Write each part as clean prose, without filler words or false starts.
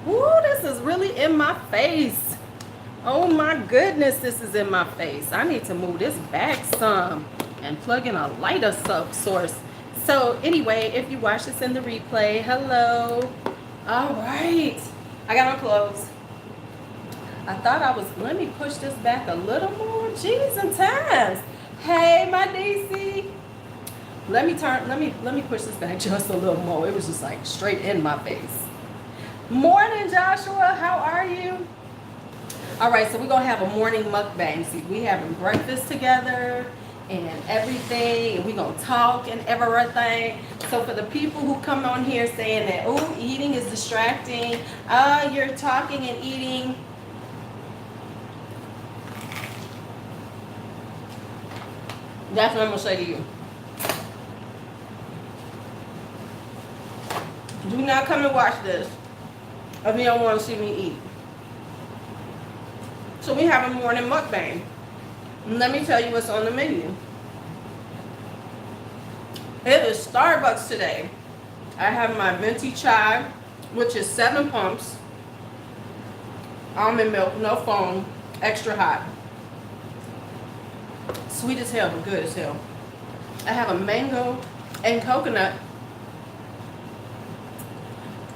Ooh, this is really in my face. Oh my goodness, this is in my face. I need to move this back some and plug in a lighter source. So anyway, if you watch this in the replay, hello. All right. I got on clothes. I thought I was, let me push this back a little more. Jeez and times. Hey, my DC. Let me push this back just a little more. It was just like straight in my face. Morning, Joshua. How are you? All right, so we're gonna have a morning mukbang. See, we having breakfast together and everything, and we're gonna talk and everything. So for the people who come on here saying that, oh, eating is distracting, you're talking and eating. That's what I'm gonna say to you. Do not come and watch this if you don't want to see me eat. So we have a morning mukbang. Let me tell you what's on the menu. It is Starbucks today. I have my venti chai, which is 7 pumps, almond milk, no foam, extra hot. Sweet as hell, but good as hell. I have a mango and coconut.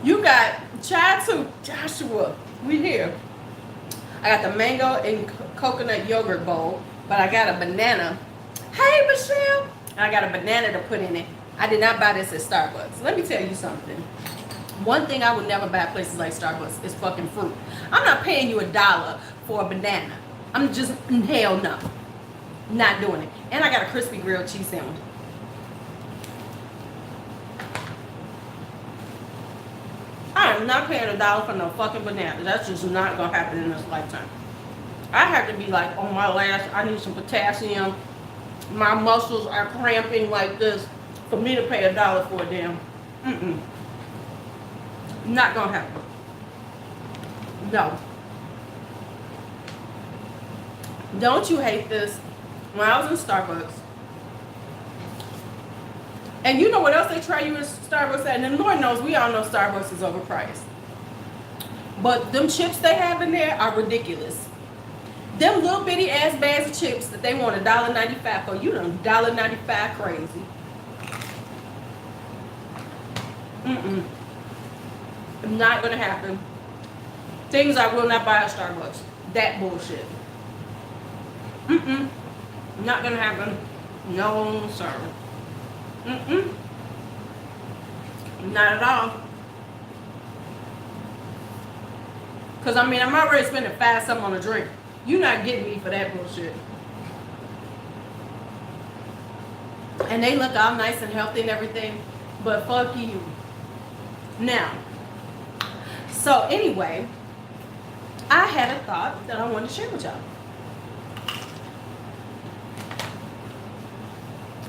You got chai too, Joshua. We here. I got the mango and coconut yogurt bowl, but I got a banana. Hey, Michelle. I got a banana to put in it. I did not buy this at Starbucks. Let me tell you something. One thing I would never buy at places like Starbucks is fucking fruit. I'm not paying you $1 for a banana. I'm just, hell no. Not doing it. And I got a crispy grilled cheese sandwich. I am not paying $1 for no fucking banana. That's just not gonna happen in this lifetime. I have to be like on my last, I need some potassium. My muscles are cramping like this for me to pay $1 for a damn. Not gonna happen. No. Don't you hate this? When I was in Starbucks, and you know what else they try you at Starbucks at? And Lord knows, we all know Starbucks is overpriced. But them chips they have in there are ridiculous. Them little bitty ass bags of chips that they want $1.95 for, you done $1.95 crazy. Not gonna happen. Things I will not buy at Starbucks. That bullshit. Not gonna happen. No, sir. Not at all. Cause I mean, I'm already spending $5 something on a drink. You're not getting me for that bullshit. And they look all nice and healthy and everything, but fuck you. Now, so anyway, I had a thought that I wanted to share with y'all.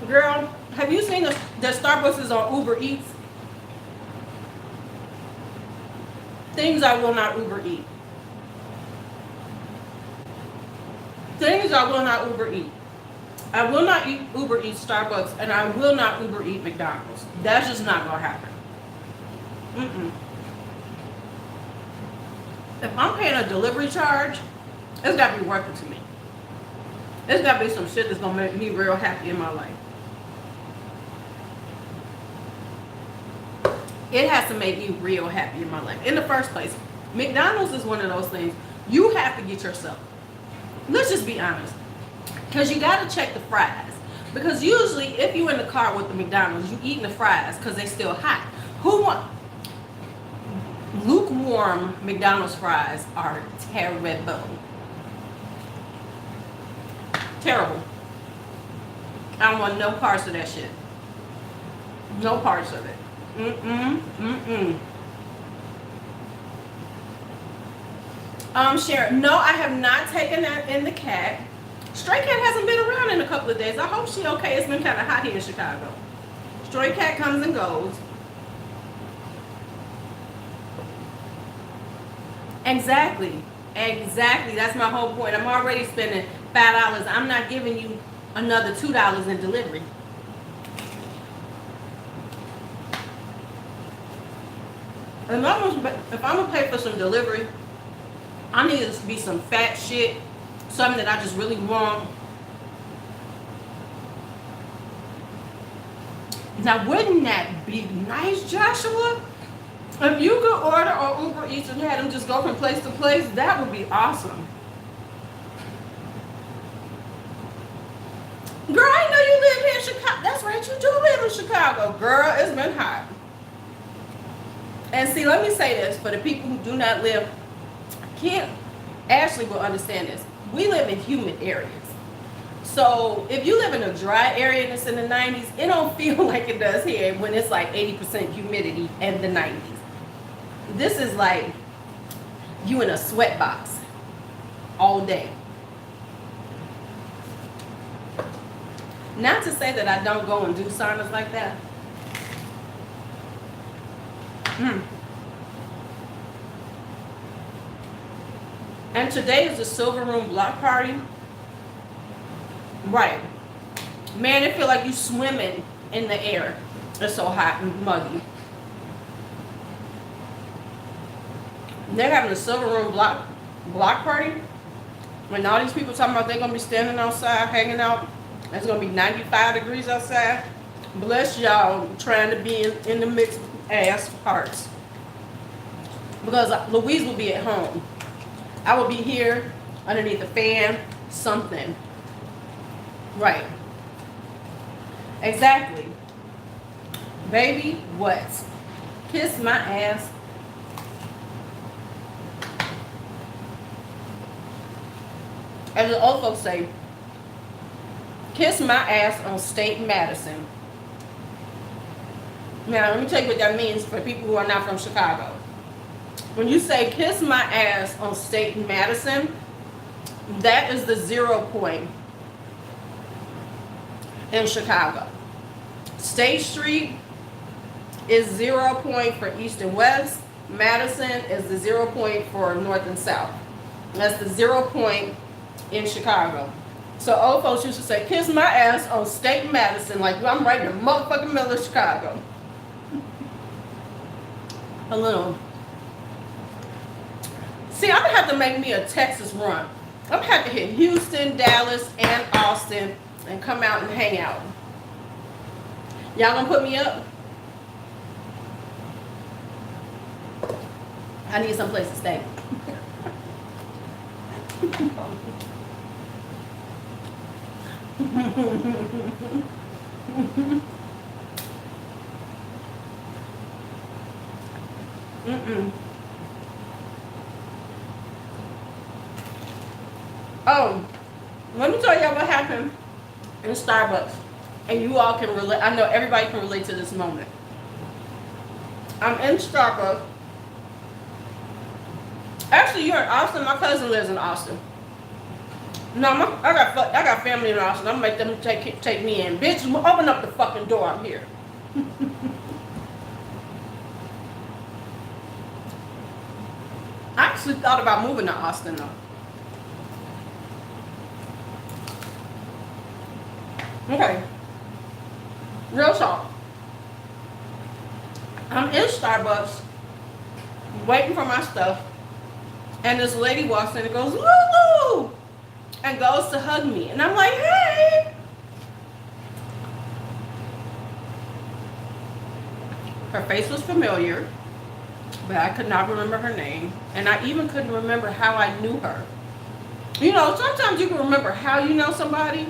Girl, have you seen that Starbucks is on Uber Eats? Things I will not Uber eat. Things I will not Uber eat. I will not Uber eat Starbucks, and I will not Uber eat McDonald's. That's just not gonna happen. If I'm paying a delivery charge, it's gotta be worth it to me. It's gotta be some shit that's gonna make me real happy in my life. It has to make me real happy in my life. In the first place, McDonald's is one of those things you have to get yourself. Let's just be honest. Because you got to check the fries. Because usually, if you're in the car with the McDonald's, you eating the fries because they're still hot. Who want... Lukewarm McDonald's fries are terrible. Terrible. I don't want no parts of that shit. No parts of it. Sharon, no, I have not taken that in the cat. Stray Cat hasn't been around in a couple of days. I hope she okay. It's been kind of hot here in Chicago. Stray Cat comes and goes. Exactly. That's my whole point. I'm already spending $5. I'm not giving you another $2 in delivery. If I'm gonna pay for some delivery, I need it to be some fat shit, something that I just really want. Now, wouldn't that be nice, Joshua? If you could order or Uber Eats and have them just go from place to place, that would be awesome. Girl, I know you live here in Chicago. That's right, you do live in Chicago. Girl, it's been hot. And see, let me say this for the people who do not live, Ashley will understand this. We live in humid areas. So if you live in a dry area and it's in the 90s, it don't feel like it does here when it's like 80% humidity in the 90s. This is like you in a sweat box all day. Not to say that I don't go and do saunas like that. And today is the Silver Room block party. Right. Man, it feel like you swimming in the air. It's so hot and muggy. They're having a Silver Room block party. When all these people talking about they're going to be standing outside, hanging out. It's going to be 95 degrees outside. Bless y'all trying to be in the mixed ass parts. Because Louise will be at home. I will be here underneath the fan, something. Right. Exactly. Baby, what? Kiss my ass. As the old folks say, kiss my ass on State Madison. Now, let me tell you what that means for people who are not from Chicago. When you say kiss my ass on State Madison, that is the 0 point in Chicago. State Street is 0 point for East and West. Madison is the 0 point for North and South. That's the 0 point in Chicago. So old folks used to say, kiss my ass on State Madison, like I'm right in the motherfucking middle of Chicago. A little. See, I'm gonna have to make me a Texas run. I'm gonna have to hit Houston, Dallas, and Austin and come out and hang out. Y'all gonna put me up? I need some place to stay. Oh, let me tell y'all what happened in Starbucks. And you all can relate. I know everybody can relate to this moment. I'm in Starbucks. Actually, you're in Austin. My cousin lives in Austin. No, I got family in Austin. I'm gonna make them take me in. Bitch, open up the fucking door. I'm here. I actually thought about moving to Austin though. Okay. Real talk. I'm in Starbucks waiting for my stuff, and this lady walks in and goes, Lulu! And goes to hug me. And I'm like, hey! Her face was familiar, but I could not remember her name. And I even couldn't remember how I knew her. You know, sometimes you can remember how you know somebody,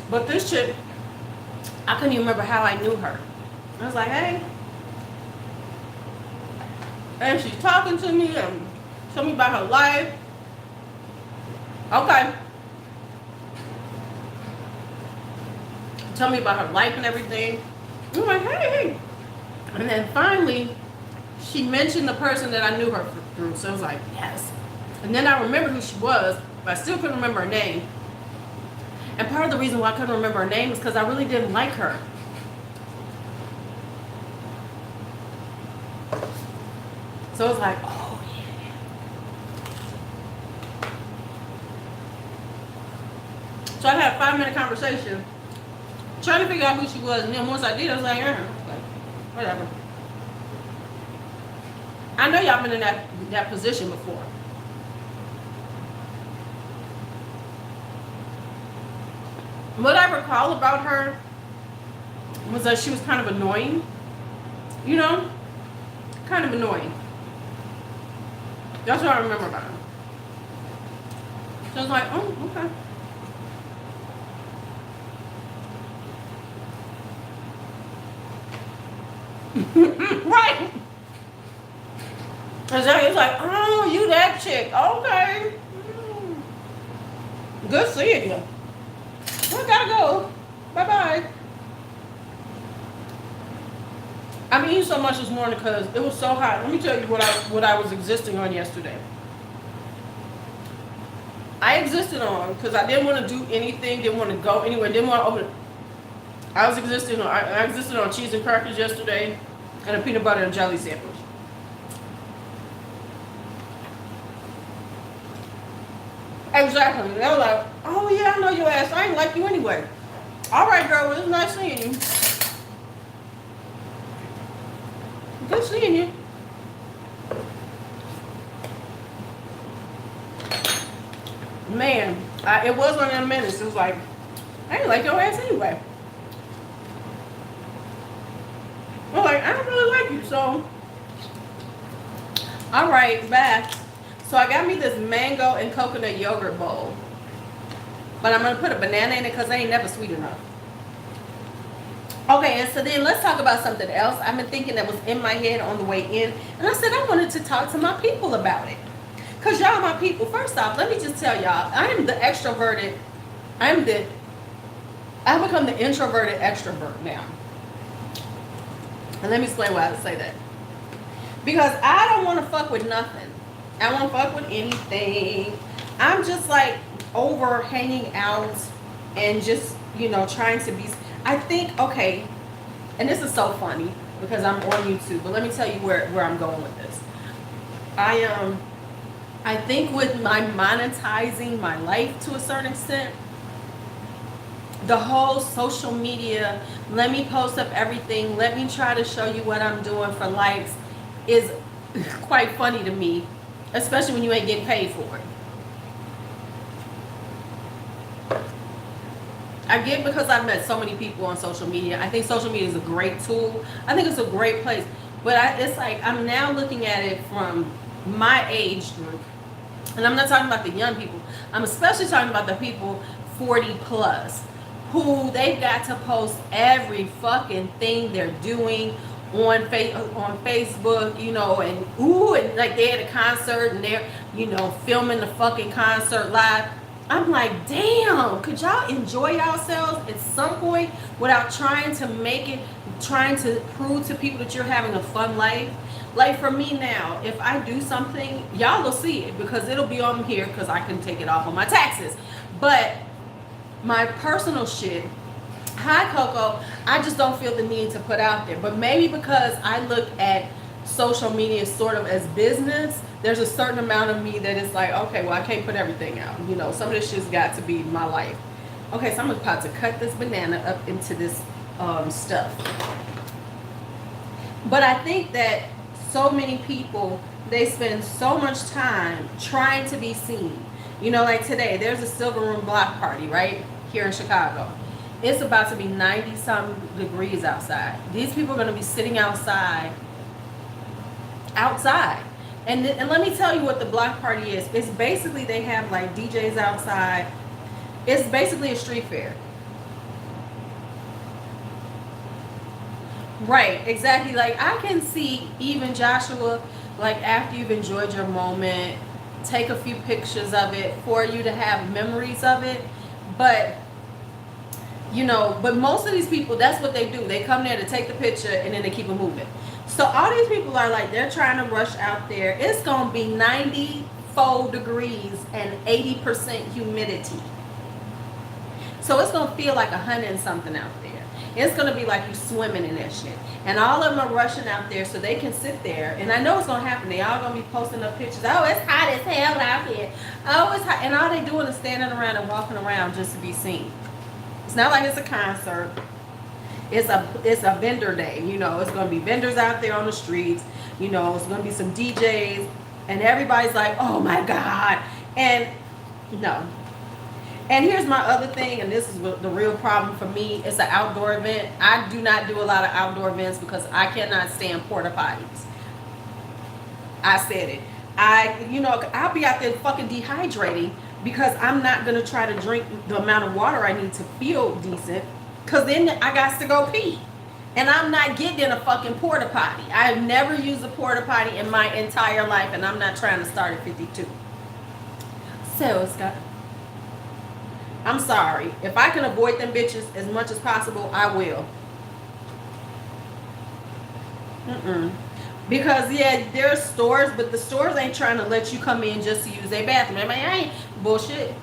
but this chick, I couldn't even remember how I knew her. I was like, hey. And she's talking to me and telling me about her life. Okay. Tell me about her life and everything. I'm like, hey. And then finally, she mentioned the person that I knew her through. So I was like, yes. And then I remembered who she was, but I still couldn't remember her name. And part of the reason why I couldn't remember her name is because I really didn't like her. So I was like, oh yeah. So I had a 5-minute conversation trying to figure out who she was. And then once I did, I was like, whatever. I know y'all been in that position before. What I recall about her was that she was kind of annoying. You know? Kind of annoying. That's what I remember about her. So I was like, oh, okay. Right. And so he's like, oh, you that chick. Okay. Good seeing you. I gotta go. Bye-bye. I'm eating so much this morning because it was so hot. Let me tell you what I was existing on yesterday. I existed on because I didn't want to do anything, didn't want to go anywhere, didn't want to open it. I existed on cheese and crackers yesterday and a peanut butter and jelly sandwich. Exactly. They were like, oh yeah, I know your ass. I ain't like you anyway. All right, girl, well, it's nice seeing you. Good seeing you. Man, it was one of them minutes. It was like, I ain't like your ass anyway. I'm like, I don't really like you, so. All right, back. So I got me this mango and coconut yogurt bowl. But I'm going to put a banana in it because it ain't never sweet enough. Okay, and so then let's talk about something else. I've been thinking that was in my head on the way in. And I said I wanted to talk to my people about it. Because y'all my people. First off, let me just tell y'all, I am the extroverted. I've become the introverted extrovert now. And let me explain why I say that. Because I don't want to fuck with nothing. I won't fuck with anything. I'm just like over hanging out and just, trying to be. I think, okay, and this is so funny because I'm on YouTube, but let me tell you where I'm going with this. I think with my monetizing my life to a certain extent, the whole social media, let me post up everything, let me try to show you what I'm doing for likes is quite funny to me, especially when you ain't getting paid for it. I get because I've met so many people on social media. I think social media is a great tool. I think it's a great place. But it's like I'm now looking at it from my age group. And I'm not talking about the young people. I'm especially talking about the people 40 plus who they've got to post every fucking thing they're doing on Facebook, and like they're at a concert and they're, filming the fucking concert live. I'm like, damn, could y'all enjoy yourselves at some point without trying to prove to people that you're having a fun life? Like for me now, if I do something, y'all will see it because it'll be on here because I can take it off on my taxes. But my personal shit, hi Coco, I just don't feel the need to put out there. But maybe because I look at social media sort of as business, there's a certain amount of me that is like, okay, well, I can't put everything out. Some of this shit's got to be my life. Okay, so I'm about to cut this banana up into this stuff. But I think that so many people, they spend so much time trying to be seen. Like today, there's a Silver Room block party, right? Here in Chicago. It's about to be 90-some degrees outside. These people are going to be sitting outside. And let me tell you what the block party is. It's basically they have like DJs outside. It's basically a street fair. Right, exactly. Like I can see even Joshua, like after you've enjoyed your moment, take a few pictures of it for you to have memories of it. But but most of these people, that's what they do. They come there to take the picture and then they keep it moving. So all these people are like, they're trying to rush out there. It's going to be 94 degrees and 80% humidity. So it's going to feel like 100 and something out there. It's going to be like you swimming in that shit. And all of them are rushing out there so they can sit there. And I know it's going to happen. They all going to be posting up pictures. Oh, it's hot as hell out here. Oh, it's hot. And all they doing is standing around and walking around just to be seen. It's not like it's a concert. It's a vendor day. It's going to be vendors out there on the streets. You know, it's gonna be some DJs, and everybody's like, oh my God. And no. And here's my other thing, and this is the real problem for me. It's an outdoor event. I do not do a lot of outdoor events because I cannot stand porta potties. I said it. I'll be out there fucking dehydrating because I'm not gonna try to drink the amount of water I need to feel decent, because then I got to go pee. And I'm not getting in a fucking porta potty. I've never used a porta potty in my entire life, and I'm not trying to start at 52. So, Scott, I'm sorry. If I can avoid them bitches as much as possible, I will. Because, yeah, there are stores, but the stores ain't trying to let you come in just to use their bathroom. I mean, I ain't bullshit.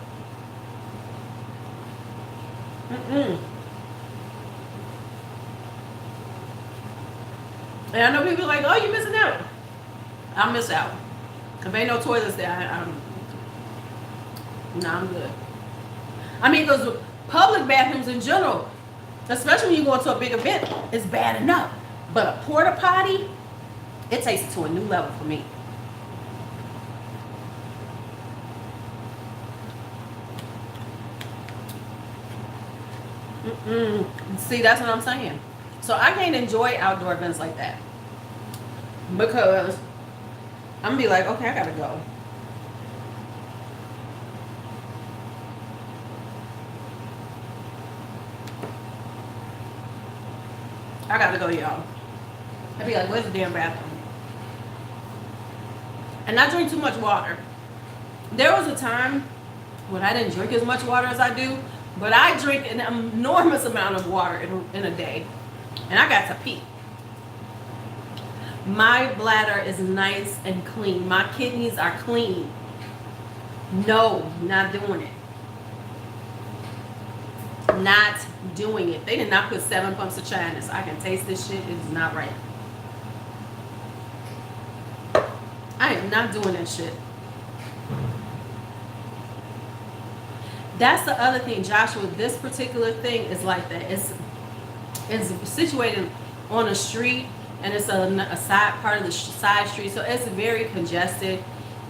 And I know people are like, oh, you're missing out. I miss out. If ain't no toilets there, I'm good. I mean, because public bathrooms in general, especially when you go into a big event, is bad enough. But a porta potty, it takes it to a new level for me. See, that's what I'm saying. So I can't enjoy outdoor events like that, because I'm gonna be like, okay, I gotta go. I gotta go, y'all. I'd be like, where's the damn bathroom? And I drink too much water. There was a time when I didn't drink as much water as I do, but I drink an enormous amount of water in a day. And I got to pee. My bladder is nice and clean. My kidneys are clean. No, not doing it. Not doing it. They did not put 7 pumps of chai in this. I can taste this shit. It is not right. I am not doing that shit. That's the other thing, Joshua. This particular thing is like that. It's situated on a street, and it's a side part of the side street, so it's very congested.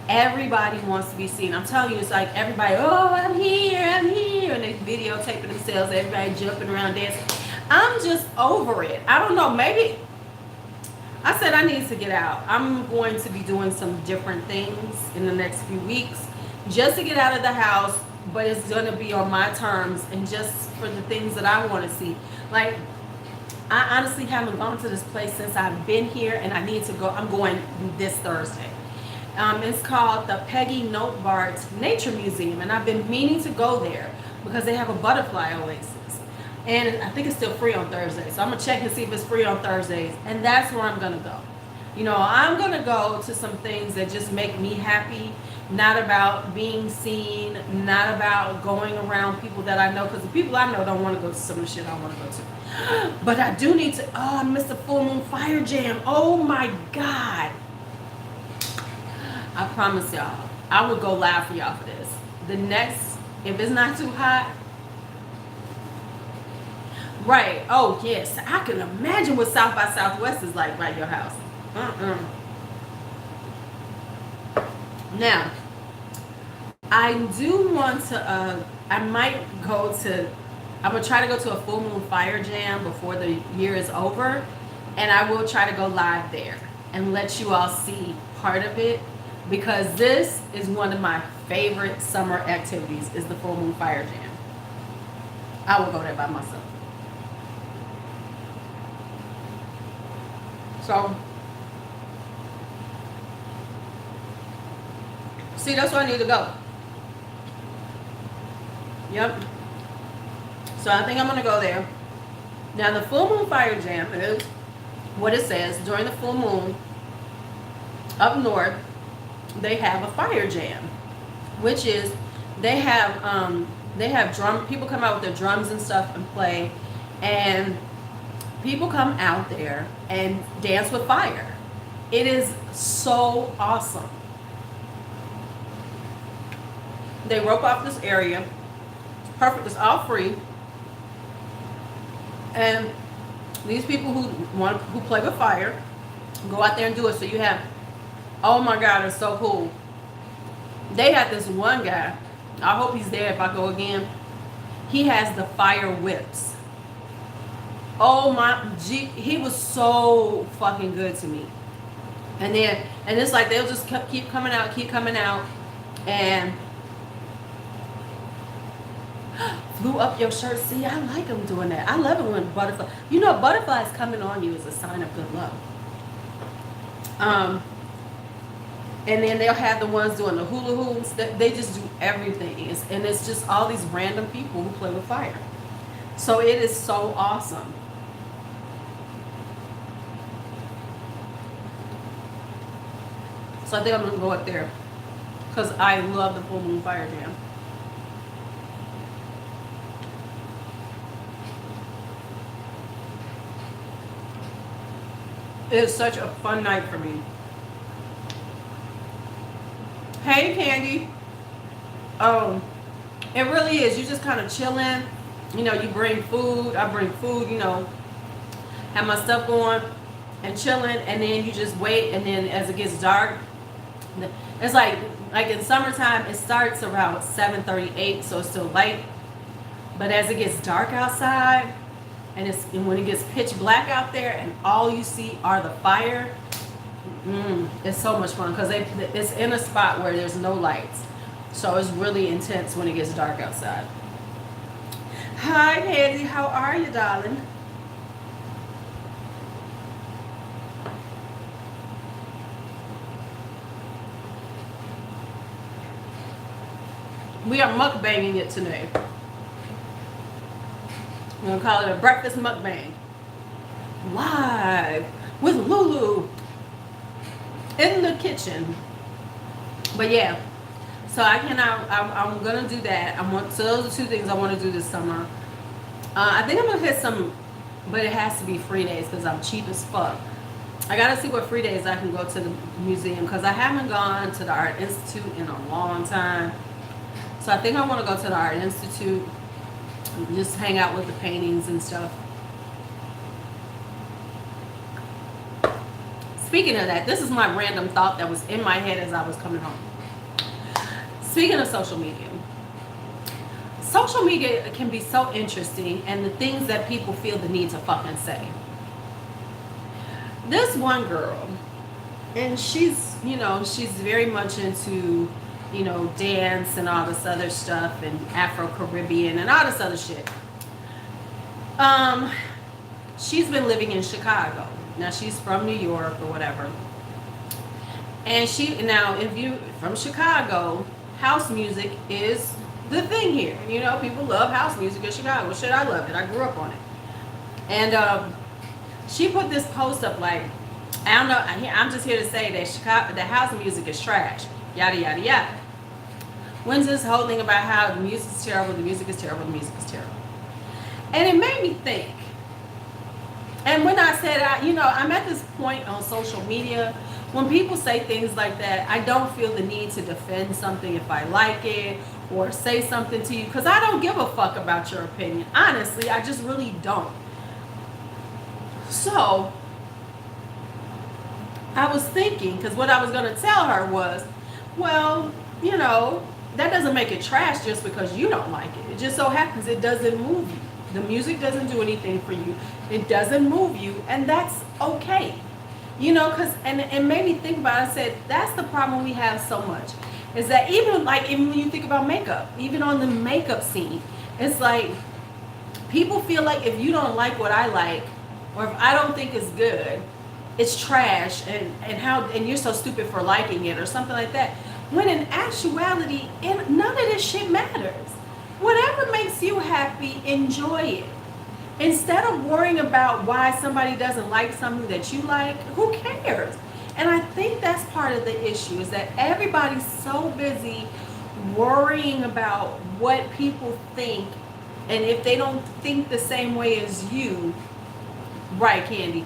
Everybody wants to be seen. I'm telling you, it's like everybody, oh, I'm here, and they videotaping themselves, everybody jumping around dancing. I'm just over it. I don't know, maybe I said I need to get out. I'm going to be doing some different things in the next few weeks just to get out of the house, but it's going to be on my terms and just for the things that I want to see. Like, I honestly haven't gone to this place since I've been here, and I need to go. I'm going this Thursday. It's called the Peggy Notebart Nature Museum, and I've been meaning to go there because they have a butterfly oasis. And I think it's still free on Thursdays. So I'm going to check and see if it's free on Thursdays, and that's where I'm going to go. You know, I'm going to go to some things that just make me happy, not about being seen, not about going around people that I know, because the people I know don't want to go to some of the shit I want to go to. But I do need to, I missed the Full Moon Fire Jam. Oh my God. I promise y'all, I will go live for y'all for this. The next, if it's not too hot. Right. Oh, yes. I can imagine what South by Southwest is like by your house. Now, I do want to, I'm going to try to go to a Full Moon Fire Jam before the year is over. And I will try to go live there and let you all see part of it. Because this is one of my favorite summer activities, is the Full Moon Fire Jam. I will go there by myself. So, see, that's where I need to go. Yep. So I think I'm going to go there. Now, the Full Moon Fire Jam is what it says. During the full moon, up north, they have a fire jam, which is they have drum, people come out with their drums and stuff and play, and people come out there and dance with fire. It is so awesome. They rope off this area. It's perfect. It's all free. And these people who play with fire, Go out there and do it. So you have, oh my God, it's so cool. They had this one guy. I hope he's there if I go again. He has the fire whips. Oh my, gee, he was so fucking good to me. And it's like they'll just keep coming out, and flew up your shirt. See, I like them doing that. I love it when butterflies. You know, butterflies coming on you is a sign of good luck. And then they'll have the ones doing the hula hoops. They just do everything, and it's just all these random people who play with fire. So it is so awesome. So I think I'm gonna go up there because I love the full moon fire jam. It is such a fun night for me. Hey, Candy. It really is. You just kind of chilling. You know, you bring food. I bring food. You know, have my stuff going and chilling, and then you just wait. And then as it gets dark, it's like in summertime, it starts around 7:38, so it's still light. But as it gets dark outside, and when it gets pitch black out there, and all you see are the fire, it's so much fun because it's in a spot where there's no lights, so it's really intense when it gets dark outside. Hi, Pansy, how are you, darling? We are mukbanging it today. We're gonna call it a breakfast mukbang. Live with Lulu in the kitchen. But yeah, so I'm gonna do that. So those are two things I want to do this summer. I think I'm gonna hit some, but it has to be free days because I'm cheap as fuck. I gotta see what free days I can go to the museum because I haven't gone to the Art Institute in a long time. So I think I want to go to the Art Institute and just hang out with the paintings and stuff. Speaking of that, this is my random thought that was in my head as I was coming home. Speaking of social media can be so interesting, and the things that people feel the need to fucking say. This one girl, and she's very much into, dance and all this other stuff, and Afro-Caribbean and all this other shit. She's been living in Chicago. Now she's from New York or whatever. And if you from Chicago, house music is the thing here. People love house music in Chicago. Shit, I love it. I grew up on it. And she put this post up like, I don't know, I'm just here to say that the house music is trash. Yada, yada, yada. When's this whole thing about how the music is terrible, the music is terrible, the music is terrible. And it made me think. And when I said, I'm at this point on social media, when people say things like that, I don't feel the need to defend something if I like it or say something to you, because I don't give a fuck about your opinion. Honestly, I just really don't. So, I was thinking, because what I was going to tell her was, well, that doesn't make it trash just because you don't like it. It just so happens it doesn't move you. The music doesn't do anything for you. It doesn't move you, and that's okay. Because it made me think about it. I said, that's the problem we have so much. Is that even when you think about makeup, even on the makeup scene, it's like people feel like if you don't like what I like, or if I don't think it's good, it's trash, and you're so stupid for liking it or something like that. When in actuality, none of this shit matters. Whatever makes you happy, enjoy it. Instead of worrying about why somebody doesn't like something that you like, who cares? And I think that's part of the issue, is that everybody's so busy worrying about what people think, and if they don't think the same way as you, right, Candy?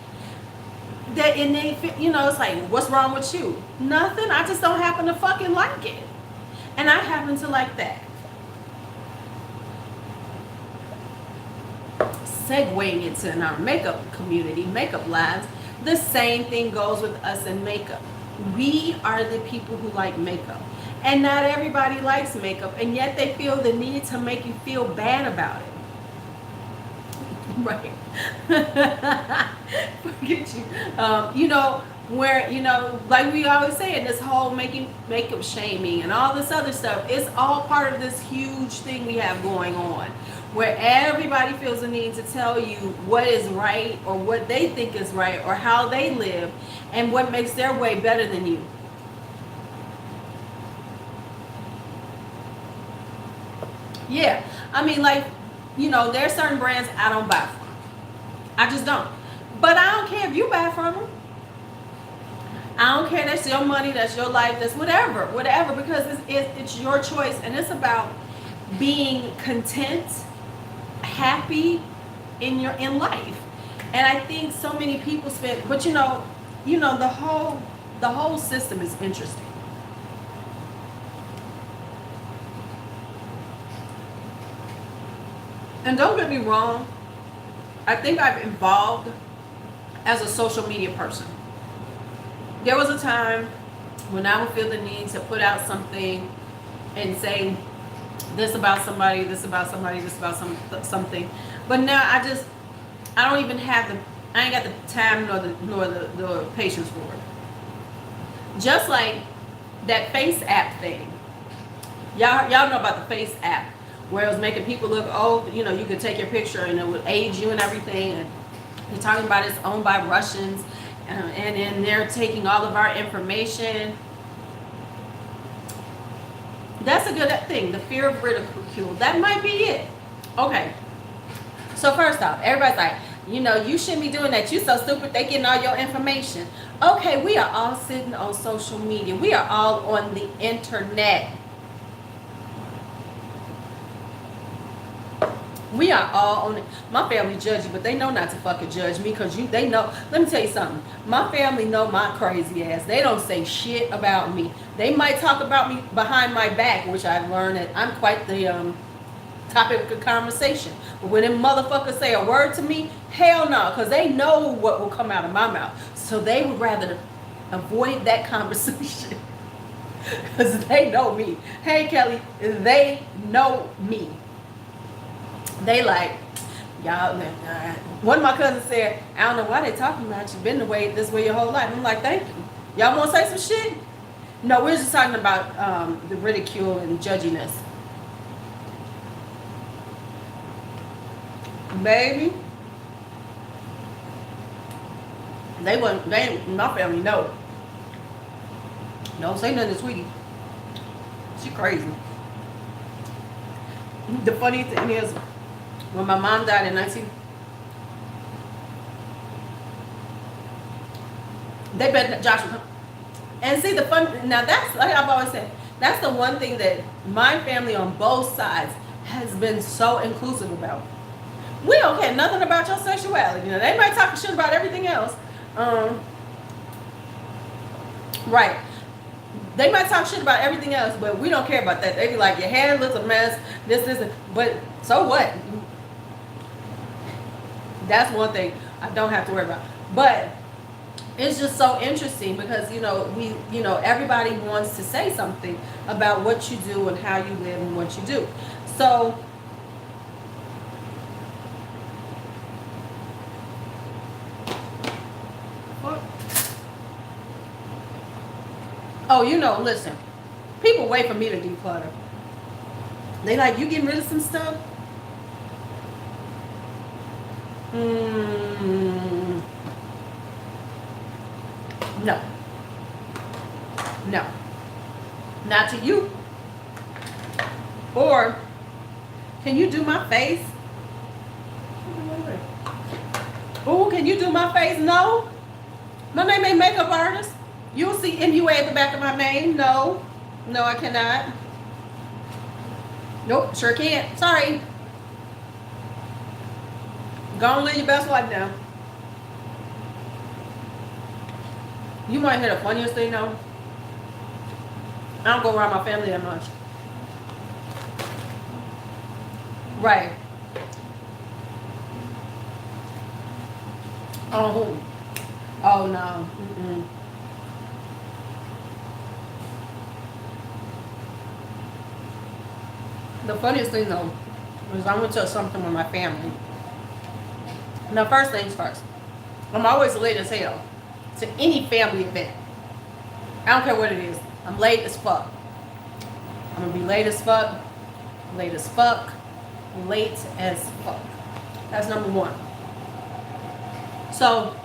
It's like, what's wrong with you? Nothing. I just don't happen to fucking like it. And I happen to like that. Segueing into our makeup community, makeup lives, The same thing goes with us in makeup. We are the people who like makeup. And not everybody likes makeup, and yet they feel the need to make you feel bad about it. Right. Forget you. You know, where, you know, like we always say, this whole making makeup shaming and all this other stuff, it's all part of this huge thing we have going on, where everybody feels the need to tell you what is right or what they think is right or how they live and what makes their way better than you. Yeah, I mean, like, you know, there are certain brands I don't buy from. I just don't. But I don't care if you buy from them. I don't care. That's your money. That's your life. That's whatever, because it's your choice, and it's about being content, happy in life. And I think so many people spend. But you know, the whole system is interesting. And don't get me wrong, I think I've evolved as a social media person. There was a time when I would feel the need to put out something and say this about somebody, this about somebody, this about something. But now I don't even have I ain't got the time nor the patience for it. Just like that Face app thing. Y'all know about the Face app, where it was making people look old. You know, you could take your picture and it would age you and everything. And you're talking about it's owned by Russians, and then they're taking all of our information. That's a good thing. The fear of ridicule. That might be it. Okay. So first off, everybody's like, you know, you shouldn't be doing that. You so stupid. They getting all your information. Okay, we are all sitting on social media. We are all on the internet. We are all on it. My family judge you, but they know not to fucking judge me, because they know. Let me tell you something. My family know my crazy ass. They don't say shit about me. They might talk about me behind my back, which I've learned that I'm quite the topic of conversation. But when them motherfuckers say a word to me, hell no, because they know what will come out of my mouth. So they would rather avoid that conversation, because they know me. Hey, Kelly, they know me. They like, y'all, one of my cousins said, I don't know why they talking about you. Been this way your whole life. I'm like, thank you. Y'all want to say some shit? No, we're just talking about the ridicule and judginess. Baby. My family know. Don't say nothing to Sweetie. She crazy. The funny thing is, when my mom died in they bet Josh would come. And see, the fun, now that's, like I've always said, that's the one thing that my family on both sides has been so inclusive about. We don't care nothing about your sexuality. You know, they might talk shit about everything else. Right. They might talk shit about everything else, but we don't care about that. They be like, your hair looks a mess, this, but so what? That's one thing I don't have to worry about. But it's just so interesting because, you know, everybody wants to say something about what you do and how you live and what you do. So, oh, you know, listen, people wait for me to declutter. They like, you getting rid of some stuff? No. No. Not to you. Or, can you do my face? Oh, can you do my face? No. My name ain't makeup artist. You'll see MUA at the back of my name. No. No, I cannot. Nope, sure can't. Sorry. Go and live your best life now. You might hear the funniest thing though. I don't go around my family that much. Right. Oh, Oh no. Mm-mm. The funniest thing though was I went to something with my family. Now, first things first, I'm always late as hell to any family event. I don't care what it is. I'm late as fuck. I'm gonna be late as fuck, late as fuck, late as fuck. That's number one. So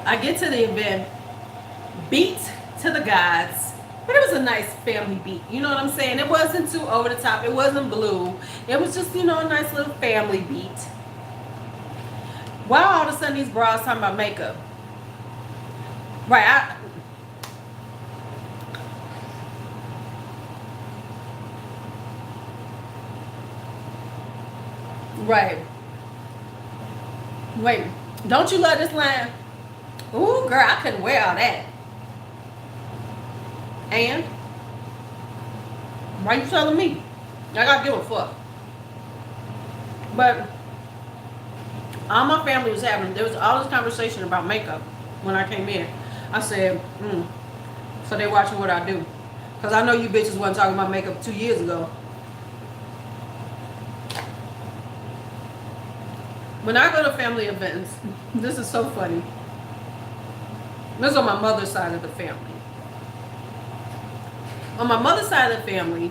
I get to the event, beat to the gods, but it was a nice family beat. You know what I'm saying? It wasn't too over the top. It wasn't blue. It was just, a nice little family beat. Why all of a sudden these bras talking about makeup? Right, right. Wait, don't you love this line? Ooh, girl, I couldn't wear all that. And why you telling me? I gotta give a fuck. But all my family was having, there was all this conversation about makeup when I came in. I said, so they watching what I do. Because I know you bitches wasn't talking about makeup 2 years ago. When I go to family events, this is so funny. This is on my mother's side of the family. On my mother's side of the family,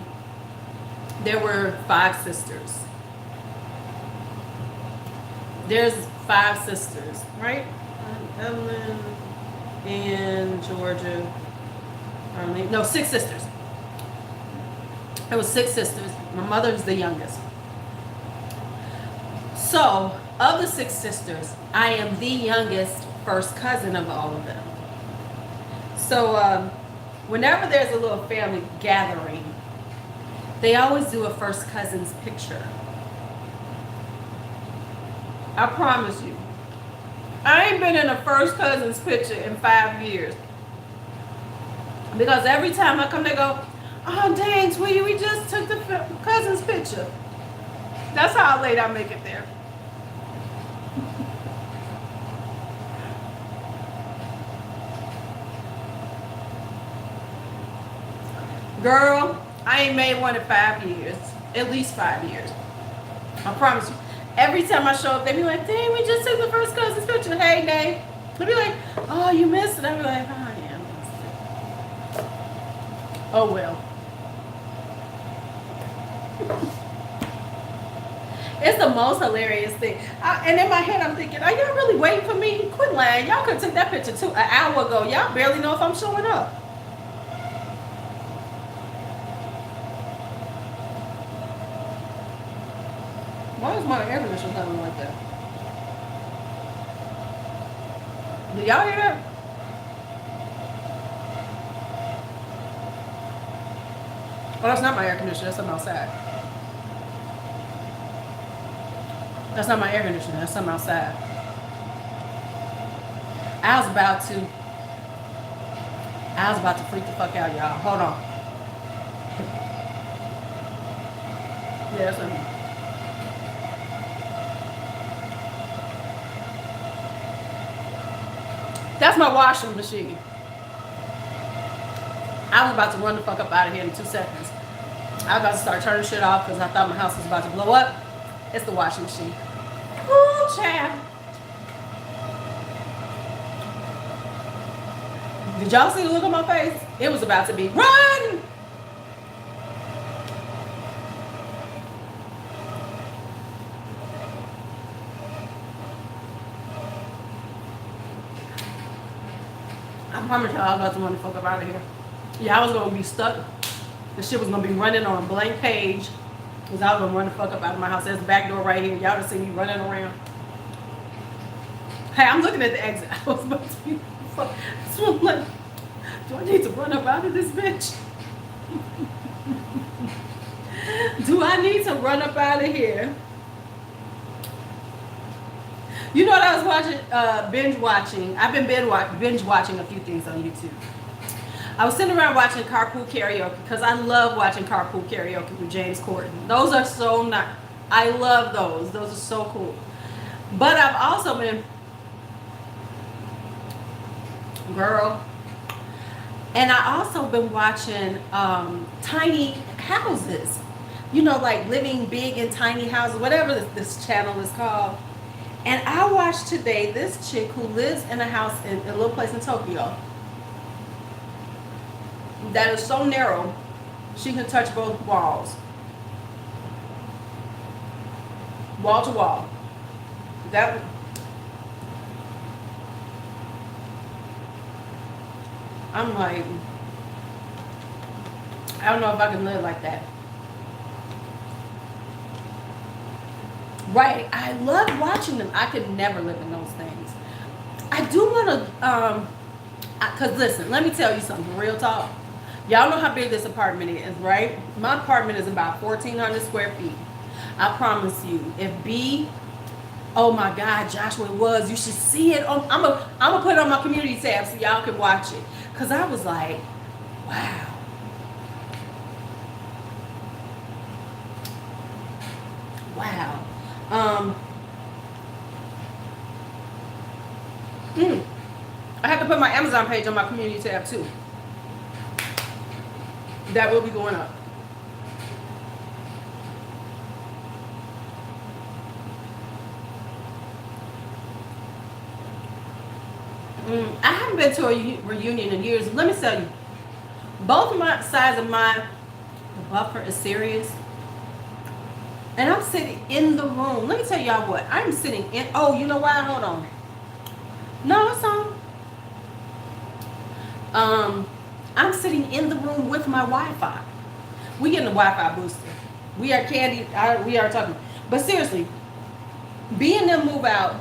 there were 5 sisters. There's 5 sisters, right? Evelyn and Georgia. No, 6 sisters. There was 6 sisters. My mother was the youngest. So, of the 6 sisters, I am the youngest first cousin of all of them. So, whenever there's a little family gathering, they always do a first cousin's picture. I promise you. I ain't been in a first cousin's picture in 5 years. Because every time I come, they go, oh, dang, sweetie, we just took the cousin's picture. That's how late I make it there. Girl, I ain't made one in 5 years. At least 5 years. I promise you. Every time I show up, they be like, dang, we just took the first cousin's picture. Hey, Nay. They be like, oh, you missed it. I be like, oh, yeah, I missed it. Oh, well. It's the most hilarious thing. And in my head, I'm thinking, are y'all really waiting for me? Quit lying. Y'all could have took that picture too an hour ago. Y'all barely know if I'm showing up. Why is my air conditioner sounding like that? Do y'all hear that? Oh, that's not my air conditioner. That's something outside. That's not my air conditioner. That's something outside. I was about to freak the fuck out, y'all. Hold on. Yeah, that's something. That's my washing machine. I was about to run the fuck up out of here in 2 seconds. I was about to start turning shit off because I thought my house was about to blow up. It's the washing machine. Ooh, child. Did y'all see the look on my face? It was about to be run! I promise y'all I was about to run the fuck up out of here. Yeah, I was gonna be stuck. The shit was gonna be running on a blank page. Because I was gonna run the fuck up out of my house. There's the back door right here. Y'all would see me running around. Hey, I'm looking at the exit. I was about to be fuck. So I'm like, do I need to run up out of this bitch? Do I need to run up out of here? You know what I was watching? Binge watching. I've been binge watching a few things on YouTube. I was sitting around watching Carpool Karaoke because I love watching Carpool Karaoke with James Corden. Those are so nice. I love those. Those are so cool. But I've also been girl. And I also been watching tiny houses. You know, like living big in tiny houses, whatever this channel is called. And I watched today this chick who lives in a house in a little place in Tokyo that is so narrow she can touch both walls. Wall to wall. That I'm like, I don't know if I can live like that. Right. I love watching them. I could never live in those things. I do want to, because listen, let me tell you something, real talk. Y'all know how big this apartment is, right? My apartment is about 1,400 square feet. I promise you, if B, oh my God, Joshua, it was, you should see it. I'm gonna put it on my community tab so y'all can watch it. Because I was like, wow. Wow. I have to put my Amazon page on my community tab too. That will be going up. I haven't been to a reunion in years. Let me tell you, both of my sides of my buffer is serious. And I'm sitting in the room. Let me tell y'all what. I'm sitting in. Oh, you know why? Hold on. No, it's on. I'm sitting in the room with my Wi-Fi. We getting the Wi-Fi booster. We are candy. We are talking. But seriously, being them move out.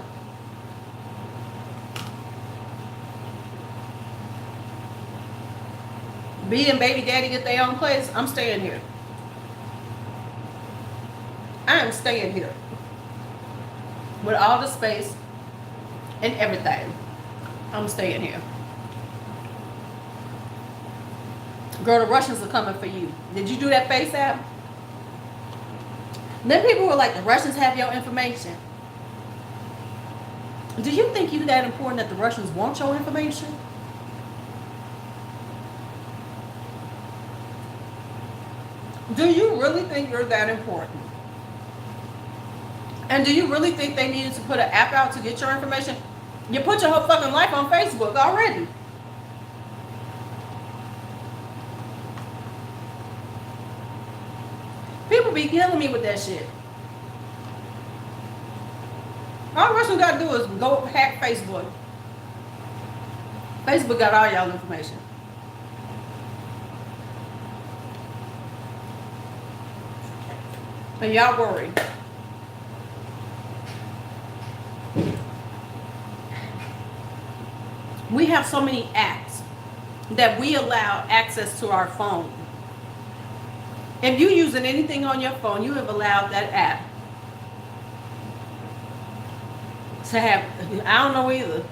B and baby daddy get their own place. I'm staying here. I am staying here with all the space and everything. I'm staying here. Girl, the Russians are coming for you. Did you do that face app? Then people were like, the Russians have your information. Do you think you're that important that the Russians want your information? Do you really think you're that important? And do you really think they needed to put an app out to get your information? You put your whole fucking life on Facebook already. People be killing me with that shit. All Russian gotta do is go hack Facebook. Facebook got all y'all information. And y'all worried. We have so many apps that we allow access to our phone. If you're using anything on your phone, you have allowed that app to have, I don't know either.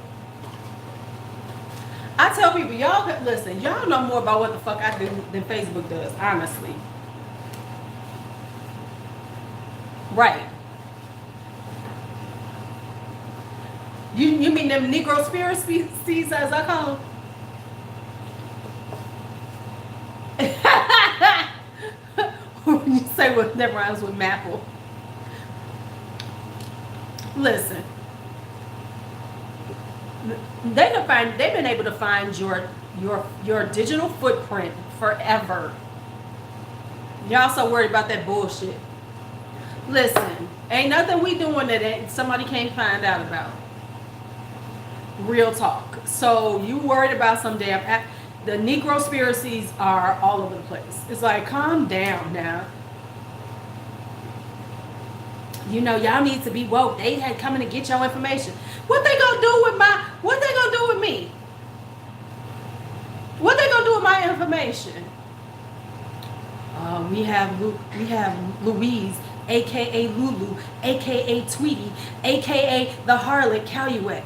I tell people, y'all listen, y'all know more about what the fuck I do than Facebook does, honestly. Right. You mean them Negro species, as I call them? You say what that rhymes with Maple. Listen. They've been able to find your digital footprint forever. Y'all so worried about that bullshit. Listen, ain't nothing we doing that somebody can't find out about. Real talk. So you worried about some damn app. The Negro conspiracies are all over the place. It's like, calm down now. You know, y'all need to be woke. They had coming to get your information. What they gonna do with what they gonna do with me? What they gonna do with my information? We have Louise, aka Lulu, aka Tweety, aka the harlot Caillouet.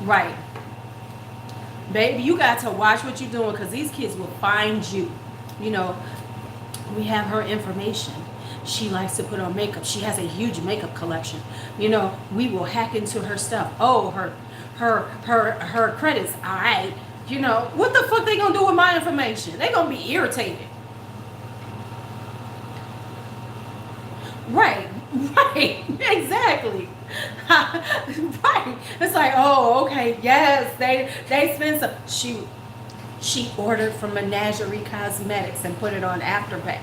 Right. Baby, you got to watch what you're doing because these kids will find you. You know, we have her information. She likes to put on makeup. She has a huge makeup collection. You know, we will hack into her stuff. Oh, her credits. All right. You know, what the fuck they gonna do with my information? They gonna be irritated. Right. Right. Exactly. Right. It's like, oh, okay, yes, they spend some. She ordered from Menagerie Cosmetics and put it on Afterpay.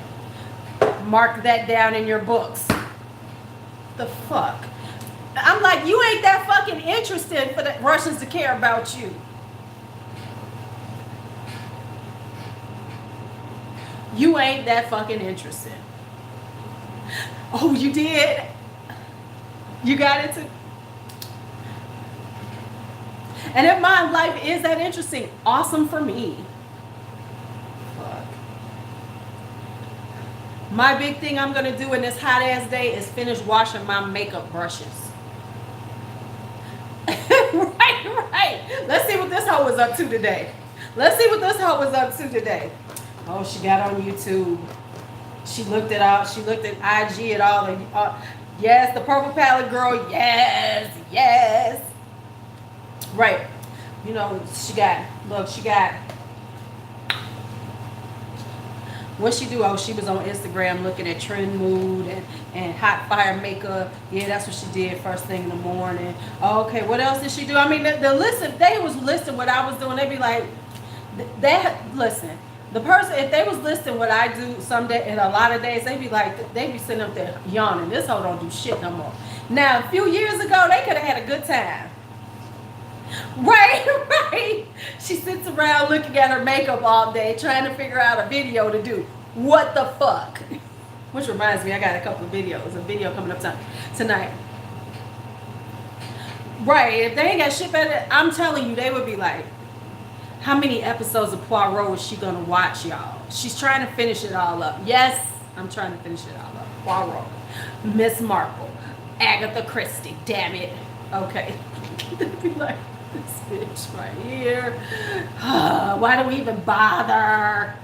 Mark that down in your books. The fuck? I'm like, you ain't that fucking interested for the Russians to care about you. You ain't that fucking interested. Oh, you did? You got it too? And if my life is that interesting, awesome for me. Fuck. My big thing I'm going to do in this hot ass day is finish washing my makeup brushes. Right. Let's see what this hoe was up to today. Oh, she got on YouTube. She looked at all. She looked at IG at all. Yes, the purple palette girl. Yes. Right. You know, she got. What she do? Oh, she was on Instagram looking at Trend Mood and Hot Fire Makeup. Yeah, that's what she did first thing in the morning. Oh, okay, what else did she do? I mean, the list, if they was listing what I was doing, they'd be like, listen, the person, if they was listing what I do someday, in a lot of days, they'd be sitting up there yawning. This hoe don't do shit no more. Now, a few years ago, they could have had a good time. Right. She sits around looking at her makeup all day, trying to figure out a video to do. What the fuck? Which reminds me, I got a couple of videos. A video coming up tonight. Right. If they ain't got shit better, I'm telling you, they would be like, how many episodes of Poirot is she gonna watch, y'all? She's trying to finish it all up. Yes, I'm trying to finish it all up. Poirot, Miss Marple, Agatha Christie. Damn it. Okay. They'd be like, this bitch right here. Why do we even bother?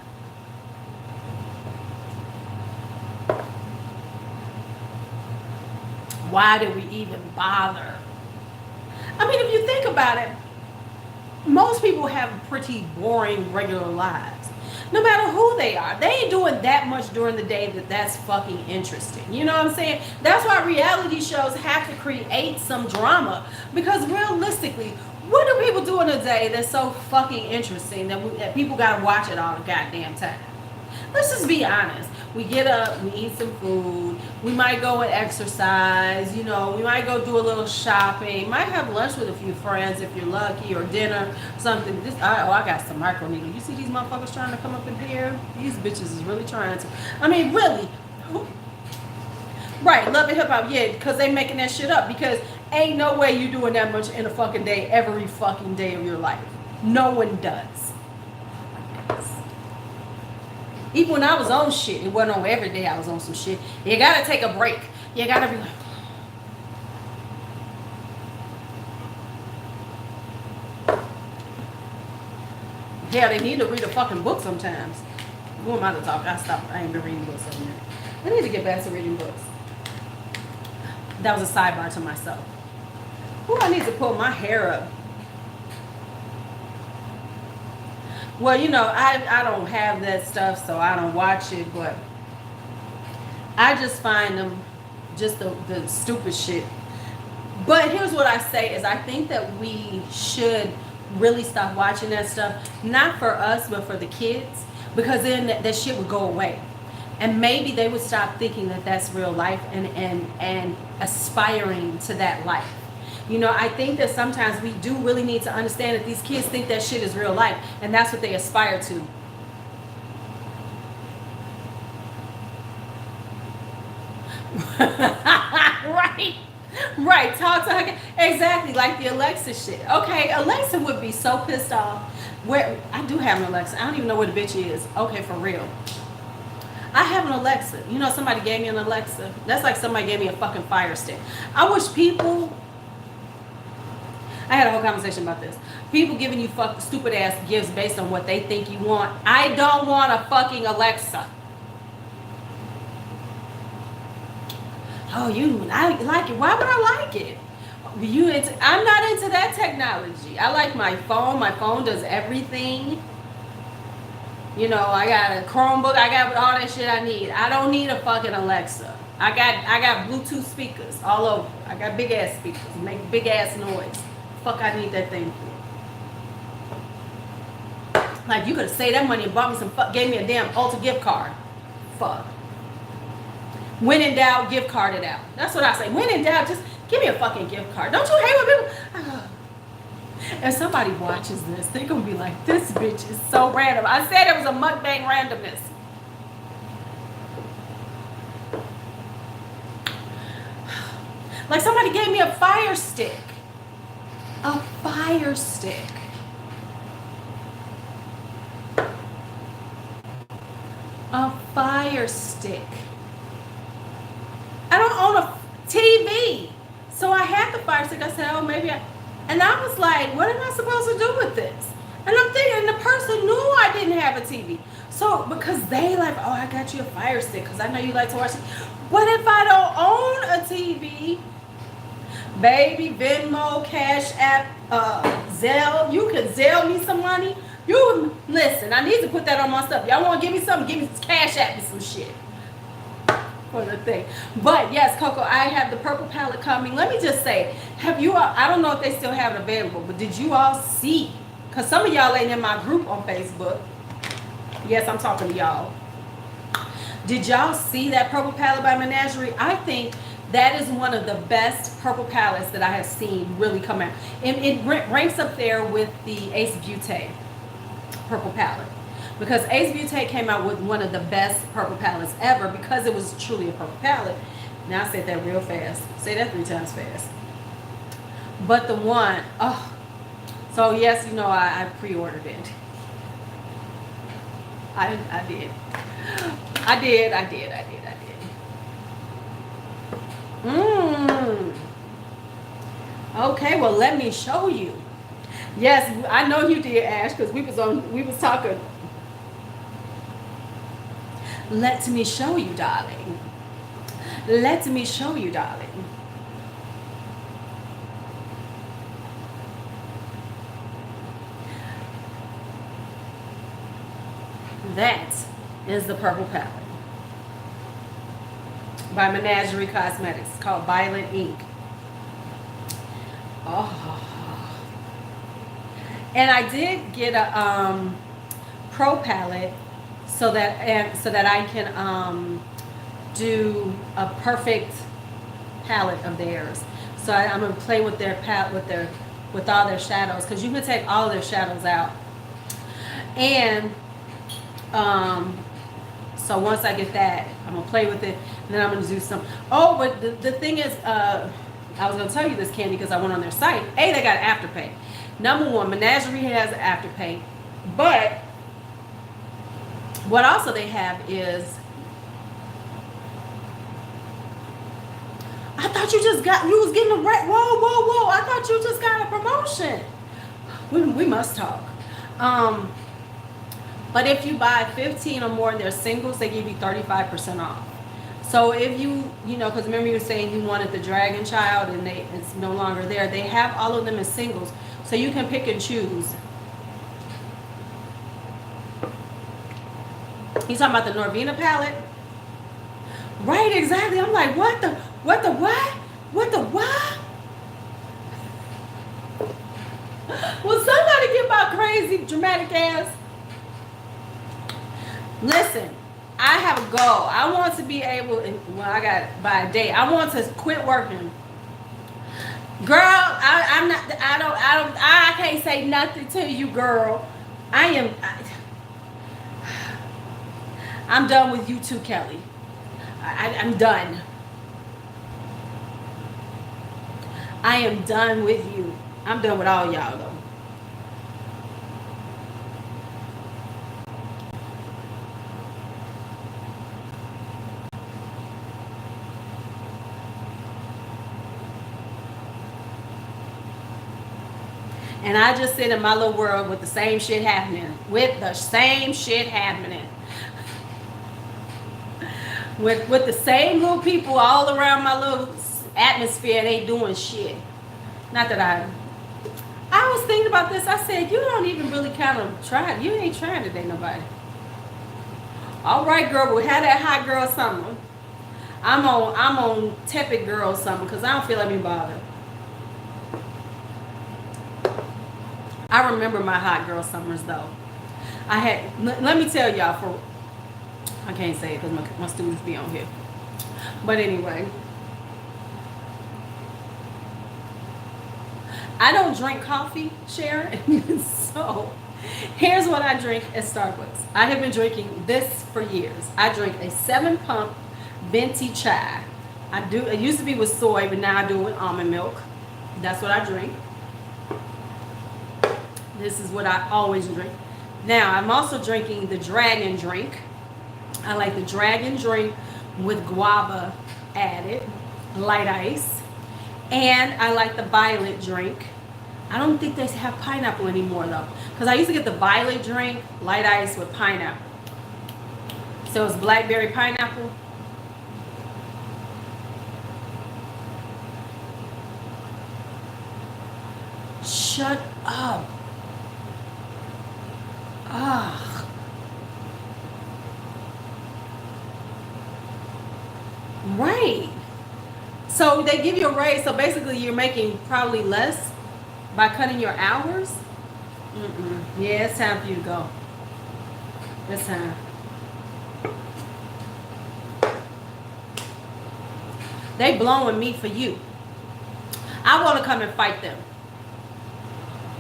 Why do we even bother? I mean, if you think about it, most people have pretty boring regular lives. No matter who they are, they ain't doing that much during the day that's fucking interesting. You know what I'm saying? That's why reality shows have to create some drama, because realistically, what do people do in a day that's so fucking interesting that people gotta watch it all the goddamn time? Let's just be honest. We get up, we eat some food, we might go and exercise, you know, we might go do a little shopping, might have lunch with a few friends if you're lucky, or dinner, something. I got some micro needle. You see these motherfuckers trying to come up in here? These bitches is really trying to. I mean, really. Right, Love and Hip Hop, yeah, because they making that shit up, because ain't no way you doing that much in a fucking day, every fucking day of your life. No one does. Even when I was on shit, it wasn't on every day I was on some shit. You gotta take a break. You gotta be like, yeah, they need to read a fucking book sometimes. Who am I to talk? I stopped. I ain't been reading books in a minute. I need to get back to reading books. That was a sidebar to myself. Ooh, I need to pull my hair up. Well, you know, I don't have that stuff, so I don't watch it, but I just find them just the stupid shit. But here's what I say is I think that we should really stop watching that stuff, not for us, but for the kids, because then that shit would go away. And maybe they would stop thinking that that's real life and aspiring to that life. You know, I think that sometimes we do really need to understand that these kids think that shit is real life, and that's what they aspire to. Right. Talk to her. Exactly, like the Alexa shit. Okay, Alexa would be so pissed off. Where I do have an Alexa. I don't even know where the bitch is. Okay, for real. I have an Alexa. You know, somebody gave me an Alexa. That's like somebody gave me a fucking Fire Stick. I wish people... I had a whole conversation about this. People giving you stupid ass gifts based on what they think you want. I don't want a fucking Alexa. Oh, I like it. Why would I like it? I'm not into that technology. I like my phone. My phone does everything. I got a Chromebook. I got all that shit I need. I don't need a fucking Alexa. I got Bluetooth speakers all over. I got big ass speakers. Make big ass noise. Fuck, I need that thing for. Like, you could have saved that money and bought me gave me a damn Ulta gift card. Fuck. When in doubt, gift card it out. That's what I say. When in doubt, just give me a fucking gift card. Don't you hate when people... If somebody watches this, they're going to be like, this bitch is so random. I said it was a mukbang randomness. Like, somebody gave me a fire stick. A fire stick. A fire stick. I don't own a TV. So I had the fire stick. I said, oh, maybe and I was like, what am I supposed to do with this? And I'm thinking, the person knew I didn't have a TV. So, because they like, oh, I got you a fire stick because I know you like to watch it. What if I don't own a TV? Baby, Venmo, Cash App, Zelle. You can Zelle me some money. Listen, I need to put that on my stuff. Y'all want to give me something? Give me Cash App me some shit. For the thing. But yes, Coco, I have the purple palette coming. Let me just say, have you all, I don't know if they still have it available, but did you all see? Because some of y'all ain't in my group on Facebook. Yes, I'm talking to y'all. Did y'all see that purple palette by Menagerie? I think that is one of the best purple palettes that I have seen really come out. And it ranks up there with the Ace Beauté purple palette. Because Ace Beauté came out with one of the best purple palettes ever because it was truly a purple palette. Now I said that real fast. Say that 3 times fast. But the one, oh. So yes, I pre-ordered it. I did. Okay, well, let me show you. Yes, I know you did, Ash, because we was talking. Let me show you, darling. Let me show you, darling. That is the purple palette by Menagerie Cosmetics. It's called Violet Ink. Oh. And I did get a pro palette so that I can do a perfect palette of theirs. So I'm gonna play with their palette with all their shadows, because you can take all of their shadows out. And so once I get that, I'm gonna play with it, and then I'm gonna do some. Oh, but the thing is, I was gonna tell you this, Candy, because I went on their site. They got Afterpay. Number one, Menagerie has Afterpay, but what also they have is, I thought you was getting a whoa, I thought you just got a promotion. We must talk. But if you buy 15 or more in their singles, they give you 35% off. So if because remember you were saying you wanted the Dragon Child and it's no longer there. They have all of them as singles, so you can pick and choose. You talking about the Norvina palette? Right, exactly. I'm like, what the what? Will somebody get my crazy dramatic ass? Listen, I have a goal. I want to be able, I got by a day. I want to quit working. Girl, I can't say nothing to you, girl. I'm done with you too, Kelly. I'm done. I am done with you. I'm done with all y'all, though. And I just sit in my little world with the same shit happening. with the same little people all around my little atmosphere, they doing shit. Not that I was thinking about this. I said, you don't even really kind of try. You ain't trying to date nobody. All right, girl, we had that hot girl summer. I'm on tepid girl summer because I don't feel like being bothered. I remember my hot girl summers though. I had, let me tell y'all, I can't say it because my students be on here. But anyway, I don't drink coffee, Sharon. So here's what I drink at Starbucks. I have been drinking this for years. I drink a 7-pump venti chai. It used to be with soy, but now I do it with almond milk. That's what I drink. This is what I always drink. Now, I'm also drinking the dragon drink. I like the dragon drink with guava added, light ice. And I like the violet drink. I don't think they have pineapple anymore though. Because I used to get the violet drink, light ice with pineapple. So it's blackberry pineapple. Shut up. Ugh. Right. So they give you a raise. So basically you're making probably less by cutting your hours. Yeah, it's time for you to go. It's time. They blowing me for you. I want to come and fight them.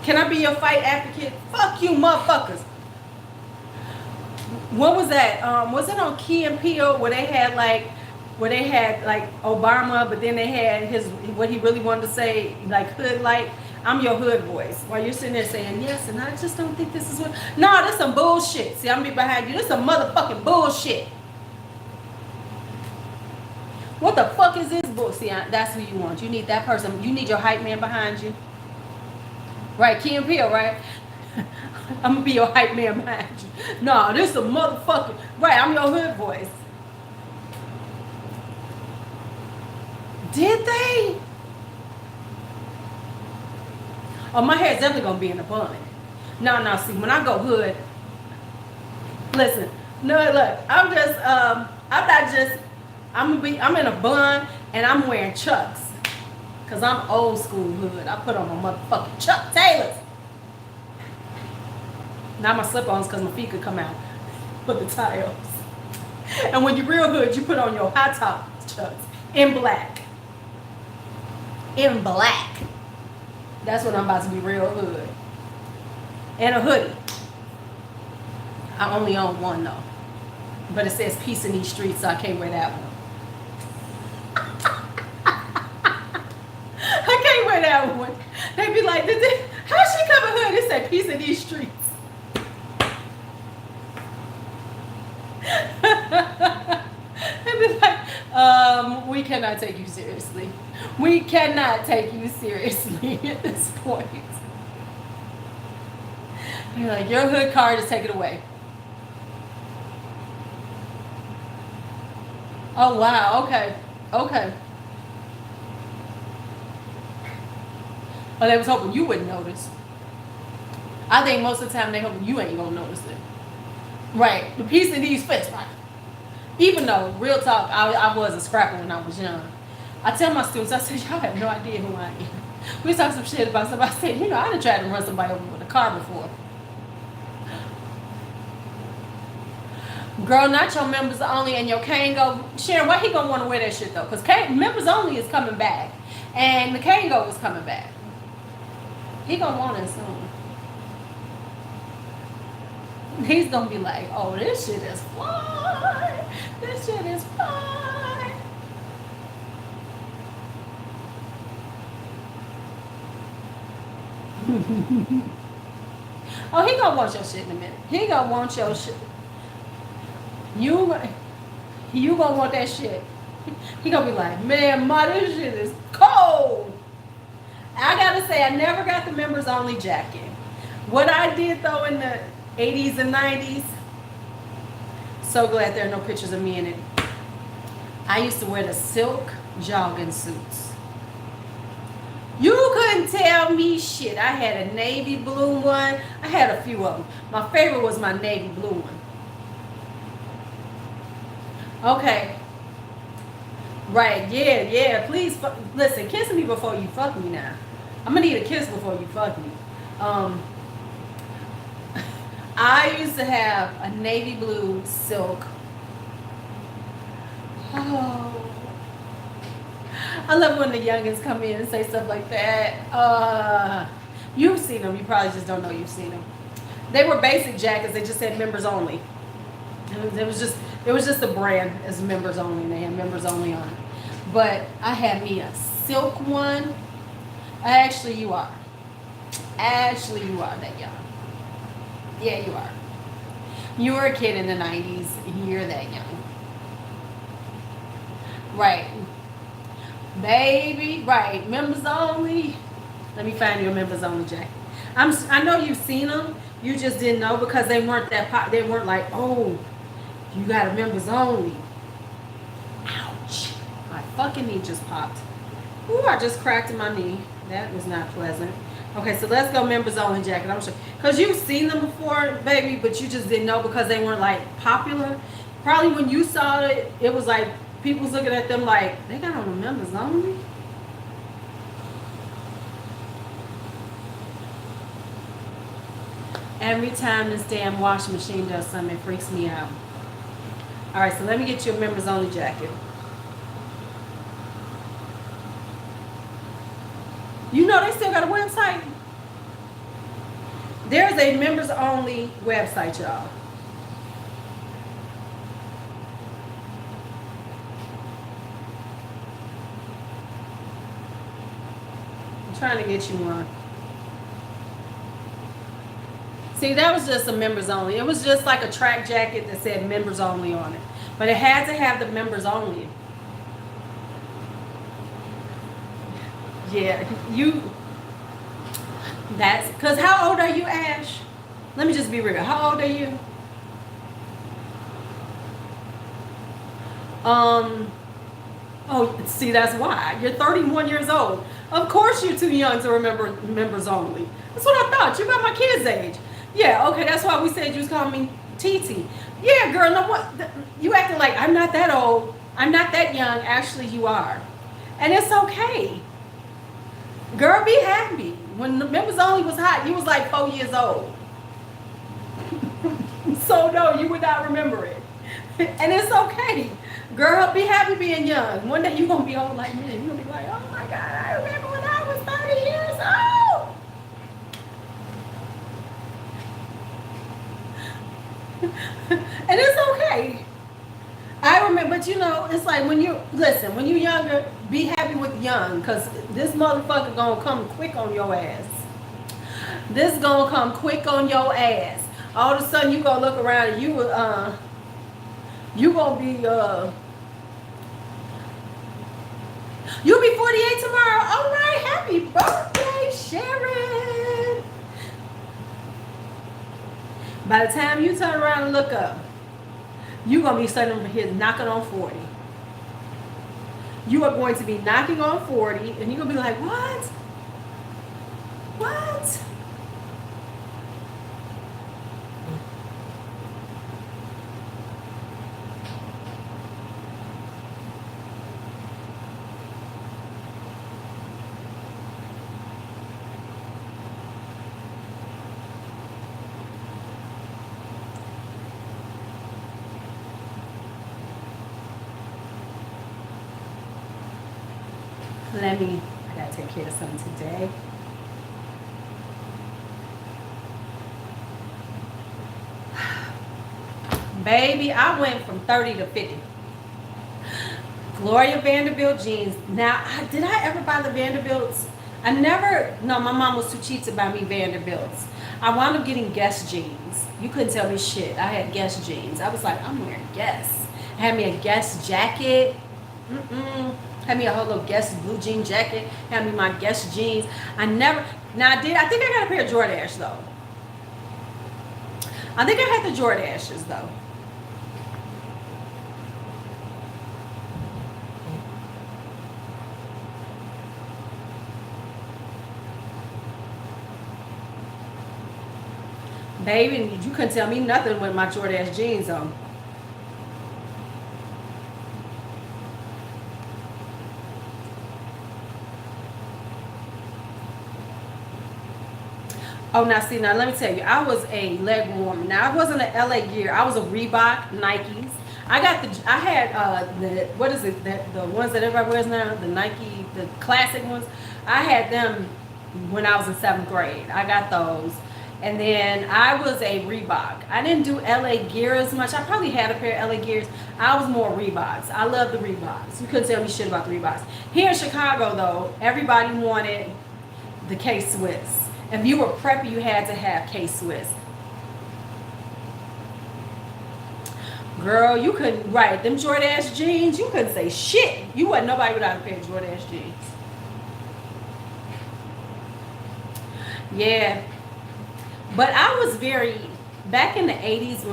Can I be your fight advocate? Fuck you, motherfuckers. What was that? Was it on Key and Peele where they had like Obama, but then they had what he really wanted to say, like hood like, I'm your hood voice. While you're sitting there saying yes, and I just don't think this is what. No, this some bullshit. See, I'm be behind you. This some motherfucking bullshit. What the fuck is this bull? See, that's who you want. You need that person. You need your hype man behind you. Right, Key and Peele, right? I'm gonna be your hype man behind you. No, this is a motherfucker. Right, I'm your hood voice. Did they? Oh, my hair's definitely gonna be in a bun. No, see, when I go hood, listen, no, look, I'm in a bun and I'm wearing Chucks. Cause I'm old school hood. I put on my motherfucking Chuck Taylors. Not my slip-ons because my feet could come out. Put the tiles. And when you're real hood, you put on your high top Chucks in black. In black. That's what I'm about to be real hood. And a hoodie. I only own one though. But it says peace in these streets, so I can't wear that one. That one. They'd be like, how's she coming hood? It said peace in these streets. They'd be like, we cannot take you seriously. We cannot take you seriously at this point. You're like, your hood card is taken away. Oh wow, okay. Oh, they was hoping you wouldn't notice. I think most of the time they hoping you ain't gonna notice it. Right. The piece in these fits, right? Even though, real talk, I was a scrapper when I was young. I tell my students, I said, y'all have no idea who I am. We talk some shit about somebody. I said, I done tried to run somebody over with a car before. Girl, not your members only and your Kango. Sharon, why he gonna want to wear that shit though? Because members only is coming back. And the Kango is coming back. He gonna want it soon. He's gonna be like, oh, this shit is fly. This shit is fly. Oh, he gonna want your shit in a minute. He gonna want your shit. You gonna want that shit. He gonna be like, man, ma, this shit is cold. I gotta say, I never got the members only jacket. What I did though in the 80s and 90s, so glad there are no pictures of me in it. I used to wear the silk jogging suits. You couldn't tell me shit. I had a navy blue one. I had a few of them. My favorite was my navy blue one. Okay. Right, yeah. Please, listen, kiss me before you fuck me now. I'm gonna need a kiss before you fuck me. I used to have a navy blue silk. Oh. I love when the youngins come in and say stuff like that. You've seen them. You probably just don't know you've seen them. They were basic jackets. They just said members only. It was just a brand as members only. And they had members only on it. But I had me a silk one. Actually, you are. Actually, you are that young. Yeah, you are. You were a kid in the 90s. You're that young. Right. Baby, right. Members only. Let me find you a members only jacket. I know you've seen them. You just didn't know because they weren't that pop. They weren't like, oh, you got a members only. Ouch. My fucking knee just popped. Ooh, I just cracked my knee. That was not pleasant. Okay, so let's go members only jacket. I'm sure. Because you've seen them before, baby, but you just didn't know because they weren't like popular. Probably when you saw it, it was like people was looking at them like, they got on the members only? Every time this damn washing machine does something, it freaks me out. All right, so let me get you a members only jacket. You know they still got a website? There's a members only website, y'all. I'm trying to get you one. See, that was just a members only. It was just like a track jacket that said members only on it. But it had to have the members only. Yeah, that's, because how old are you, Ash? Let me just be real. How old are you? Oh, see, that's why. You're 31 years old. Of course you're too young to remember members only. That's what I thought. You got my kid's age. Yeah, okay, that's why we said you was calling me TT. Yeah, girl, no, what? You acting like I'm not that old. I'm not that young. Actually, you are. And it's okay. Girl, be happy. When the members only was hot, you was like 4 years old. So no, you would not remember it. And it's okay. Girl, be happy being young. One day you're going to be old like me. You're going to be like, oh my God, I remember when I was 30 years old. And it's okay. I remember, but you know, it's like when you, listen, when you're younger, be happy with young, because this motherfucker gonna come quick on your ass. This gonna come quick on your ass. All of a sudden you gonna look around and you gonna be, you'll be 48 tomorrow. All right, happy birthday, Sharon. By the time you turn around and look up, you're going to be sitting over here knocking on 40. You are going to be knocking on 40, and you're going to be like, what? What? I gotta take care of something today. Baby, I went from 30 to 50. Gloria Vanderbilt jeans. Now, did I ever buy the Vanderbilts? No, my mom was too cheap to buy me Vanderbilts. I wound up getting Guess jeans. You couldn't tell me shit. I had Guess jeans. I was like, I'm wearing Guess. I had me a Guess jacket. Had me a whole little Guess blue jean jacket. Had me my Guess jeans. I think I got a pair of Jordache though. I think I had the Jordashes though. Baby, you couldn't tell me nothing with my Jordache jeans on. Oh, now see, now let me tell you, I was a leg warmer. Now I wasn't an LA Gear. I was a Reebok, Nikes. I had the, what is it, the ones that everybody wears now, the Nike, the classic ones. I had them when I was in 7th grade. I got those. And then I was a Reebok. I didn't do LA Gear as much. I probably had a pair of LA Gears. I was more Reeboks. I love the Reeboks. You couldn't tell me shit about the Reeboks. Here in Chicago, though, everybody wanted the K-Swiss. If you were preppy, you had to have K-Swiss. Girl, you couldn't, right, them Jordache jeans, you couldn't say shit. You wasn't nobody without a pair of Jordache jeans. Yeah. But I was back in the 80s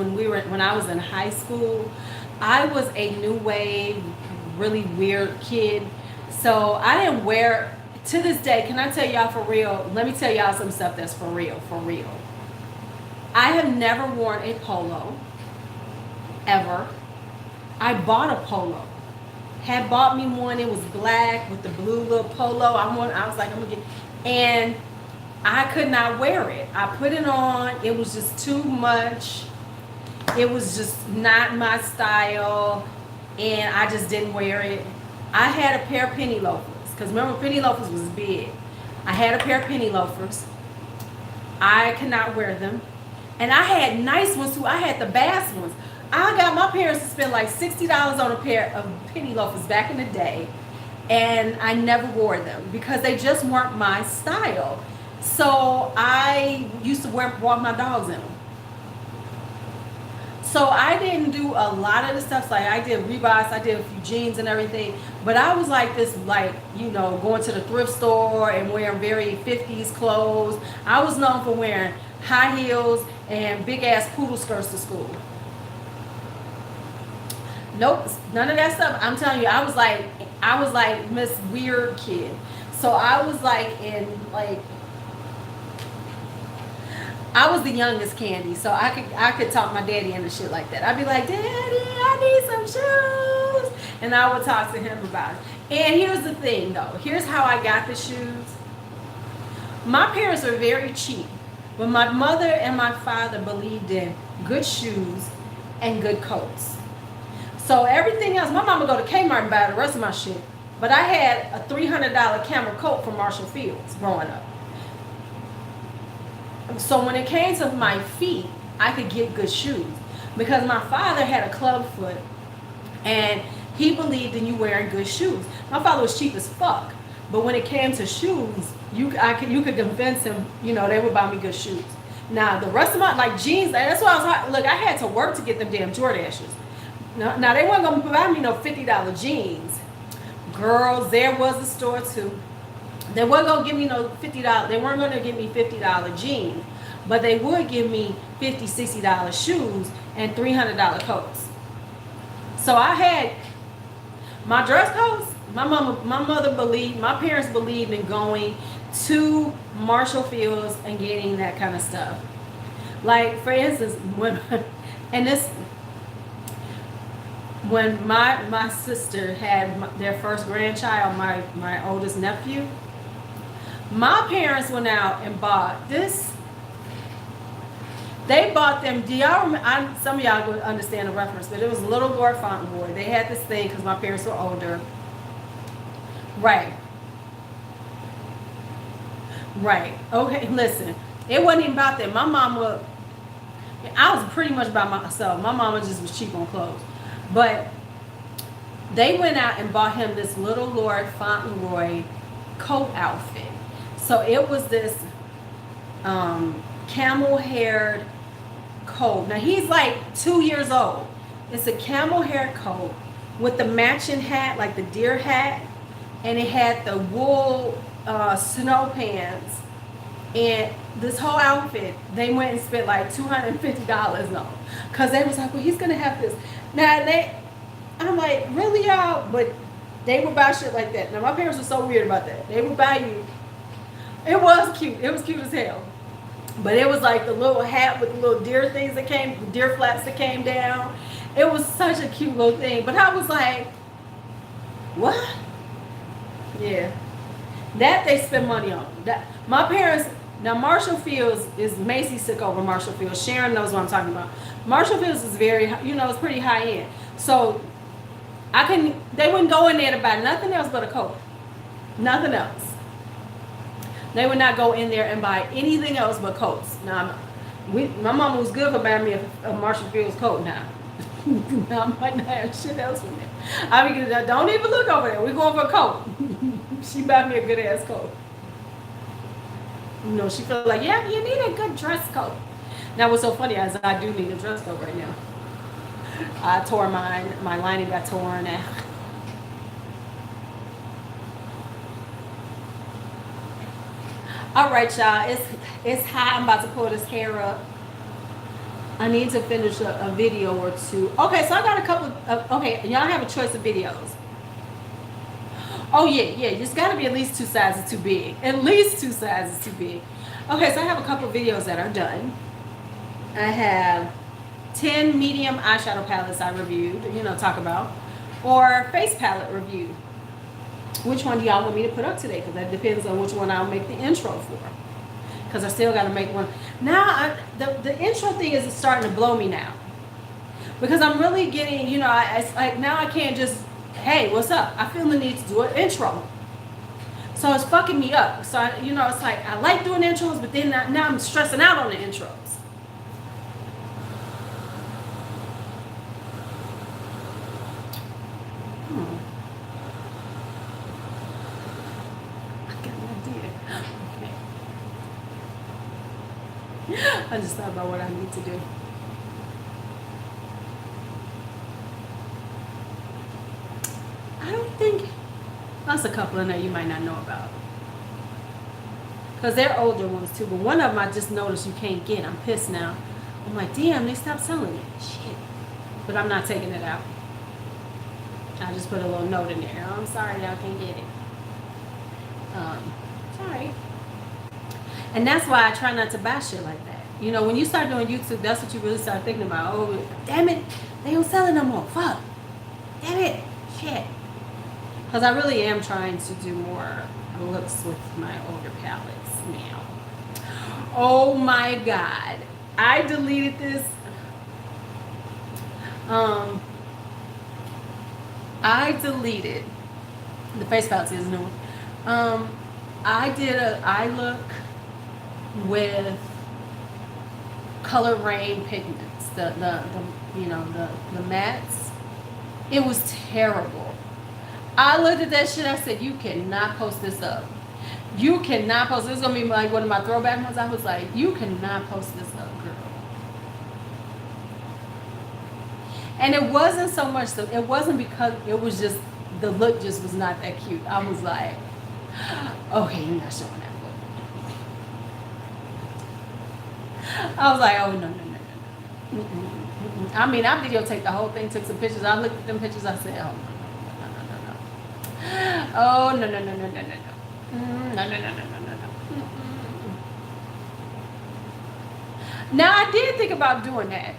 when I was in high school, I was a new wave, really weird kid. So I didn't wear, to this day, can I tell y'all for real? Let me tell y'all some stuff that's for real, for real. I have never worn a polo. Ever. I bought a polo. Had bought me one. It was black with the blue little polo. I was like, I'm gonna get, and I could not wear it. I put it on. It was just too much. It was just not my style, and I just didn't wear it. I had a pair of penny loafers, because remember, penny loafers was big. I had a pair of penny loafers. I could not wear them, and I had nice ones too. I had the bass ones. I got my parents to spend like $60 on a pair of penny loafers back in the day, and I never wore them because they just weren't my style. So I used to walk my dogs in them. So I didn't do a lot of the stuff. Like I did Reeboks, I did a few jeans and everything, but I was like this, like, you know, going to the thrift store and wearing very 50s clothes. I was known for wearing high heels and big ass poodle skirts to school. Nope, none of that stuff. I'm telling you, I was like Miss Weird Kid. So I was like I was the youngest Candy, so I could talk my daddy into shit like that. I'd be like, Daddy, I need some shoes, and I would talk to him about it. And here's the thing, though. Here's how I got the shoes. My parents were very cheap, but my mother and my father believed in good shoes and good coats. So everything else, my mama go to Kmart and buy the rest of my shit. But I had a $300 camel coat from Marshall Fields growing up. So when it came to my feet, I could get good shoes. Because my father had a club foot, and he believed in you wearing good shoes. My father was cheap as fuck. But when it came to shoes, you could convince him, you know, they would buy me good shoes. Now, the rest of my, like jeans, that's why I was, look, I had to work to get them damn Jordaches. Now they weren't going to buy me no $50 jeans. Girls, there was a store too. They weren't going to give me no $50. They weren't going to give me $50 jeans. But they would give me $50, $60 shoes and $300 coats. So I had my dress codes. My parents believed in going to Marshall Fields and getting that kind of stuff. Like, for instance, when my sister had their first grandchild, my oldest nephew, my parents went out and bought this. They bought them, do y'all remember, some of y'all would understand the reference, but it was Little Lord Fauntleroy. They had this thing because my parents were older. Right. Okay, listen. It wasn't even about that. My mama, I was pretty much by myself. My mama just was cheap on clothes. But they went out and bought him this Little Lord Fauntleroy coat outfit. So it was this camel-haired coat. Now he's like 2 years old. It's a camel hair coat with the matching hat, like the deer hat, and it had the wool snow pants. And this whole outfit, they went and spent like $250 on, because they was like, well, he's gonna have this. Now I'm like, really, y'all? But they would buy shit like that. Now my parents were so weird about that. They would buy you. It was cute. It was cute as hell. But it was like the little hat with the little deer things that came, deer flaps that came down. It was such a cute little thing. But I was like, what? Yeah. That they spend money on. That my parents, now Marshall Fields is Macy's took over Marshall Fields. Sharon knows what I'm talking about. Marshall Fields is very, it's pretty high end. So they wouldn't go in there to buy nothing else but a coat. Nothing else. They would not go in there and buy anything else but coats. Now, my mom was good for buying me a Marshall Fields coat now. Now I might not have shit else in there. I mean, don't even look over there. We're going for a coat. She bought me a good ass coat. She felt like, yeah, you need a good dress coat. Now what's so funny is I do need a dress coat right now. I tore mine. My lining got torn. All right, y'all. It's hot. I'm about to pull this hair up. I need to finish a video or two. Okay, so I got a couple of, okay, y'all have a choice of videos. Oh, yeah, it's got to be at least 2 sizes too big. At least 2 sizes too big. Okay, so I have a couple of videos that are done. I have 10 medium eyeshadow palettes I reviewed, talk about. Or face palette review. Which one do y'all want me to put up today? Because that depends on which one I'll make the intro for. Because I still got to make one. Now, the intro thing is starting to blow me now. Because I'm really getting, now I can't just, hey, what's up? I feel the need to do an intro. So it's fucking me up. So, it's like, I like doing intros, but then now I'm stressing out on the intros. I just thought about what I need to do. I don't think that's a couple in there you might not know about. Because they're older ones too. But one of them I just noticed you can't get. I'm pissed now. I'm like, damn, they stopped selling it. Shit. But I'm not taking it out. I just put a little note in there. Oh, I'm sorry, y'all can't get it. Sorry. And that's why I try not to buy shit like that. When you start doing YouTube, that's what you really start thinking about. Oh, damn it, they don't sell it no more. Fuck. Damn it. Shit. Because I really am trying to do more looks with my older palettes now. Oh my God. I deleted this. I deleted the face palette is new. I did an eye look with Color Rain pigments, the mattes. It was terrible. I looked at that shit. I said, you cannot post this up. You cannot post. This is gonna be like one of my throwback ones. I was like, you cannot post this up, girl. And it wasn't so much. It wasn't because it was just the look just was not that cute. I was like, okay, you're not showing that. I was like, oh, no. I mean, I videotaped the whole thing, took some pictures. I looked at them pictures. I said, oh, no. Oh, no. No. Now, I did think about doing that.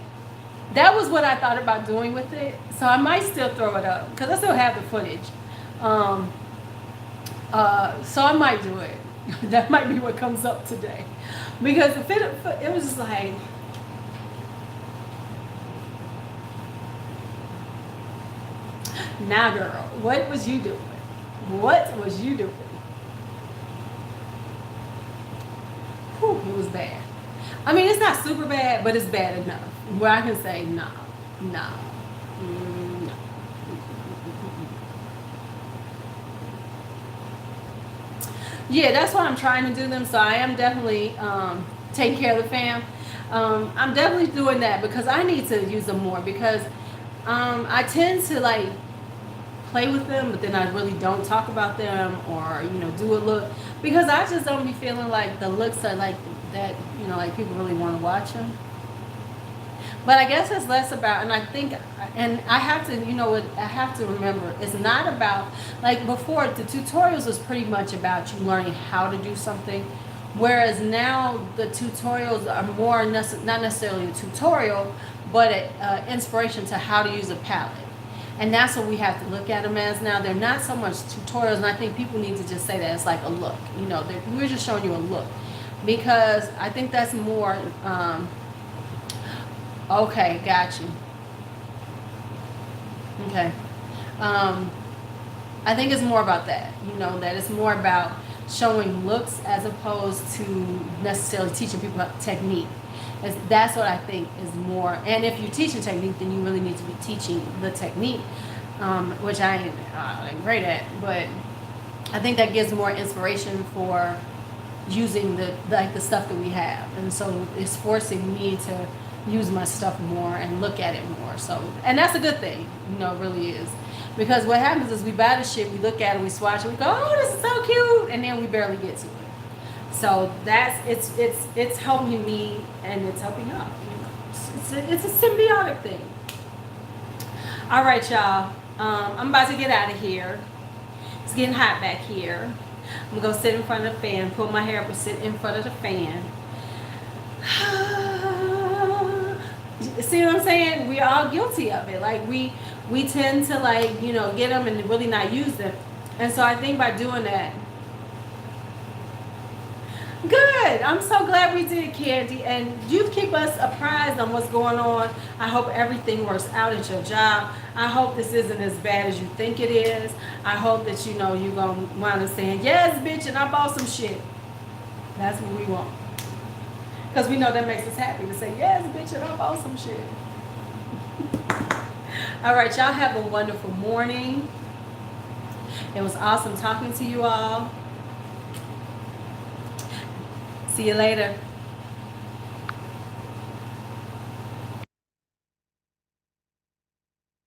That was what I thought about doing with it. So I might still throw it up because I still have the footage. So I might do it. That might be what comes up today. Because it was just like, nah, girl, what was you doing? What was you doing? Whew, it was bad. I mean, it's not super bad, but it's bad enough where I can say, no. Yeah, that's why I'm trying to do them. So I am definitely taking care of the fam. I'm definitely doing that because I need to use them more because I tend to like play with them, but then I really don't talk about them or, do a look because I just don't be feeling like the looks are like that, like people really want to watch them. But I guess it's less about, and I think, and I have to, I have to remember, it's not about, like before, the tutorials was pretty much about you learning how to do something Whereas now the tutorials are more not necessarily a tutorial, but an inspiration to how to use a palette. And that's what we have to look at them as now. They're not so much tutorials, and I think people need to just say that it's like a look. You know, we're just showing you a look. Because I think that's more, okay, got you. Okay. I think it's more about that, you know, that it's more about showing looks as opposed to necessarily teaching people technique. That's what I think is more. And if you're teaching technique, then you really need to be teaching the technique, which I ain't great at. But I think that gives more inspiration for using the stuff that we have. And so it's forcing me to use my stuff more and look at it more. So, and that's a good thing, you know, it really is. Because what happens is we buy the shit, we look at it, we swatch it, we go, oh, this is so cute, and then we barely get to it. So that's it's helping me and it's helping y'all. You know, it's a symbiotic thing. All right, y'all. I'm about to get out of here. It's getting hot back here. I'm gonna go sit in front of the fan, pull my hair up and sit in front of the fan. See what I'm saying? We're all guilty of it. Like we tend to, like, you know, get them and really not use them. And so I think by doing that, good. I'm so glad we did, Candy. And you keep us apprised on what's going on. I hope everything works out at your job. I hope this isn't as bad as you think it is. I hope that, you know, you're going to wind up saying, yes, bitch, and I bought some shit. That's what we want. Because we know that makes us happy to say, yes, bitch, and I bought some shit. All right, y'all have a wonderful morning. It was awesome talking to you all. See you later.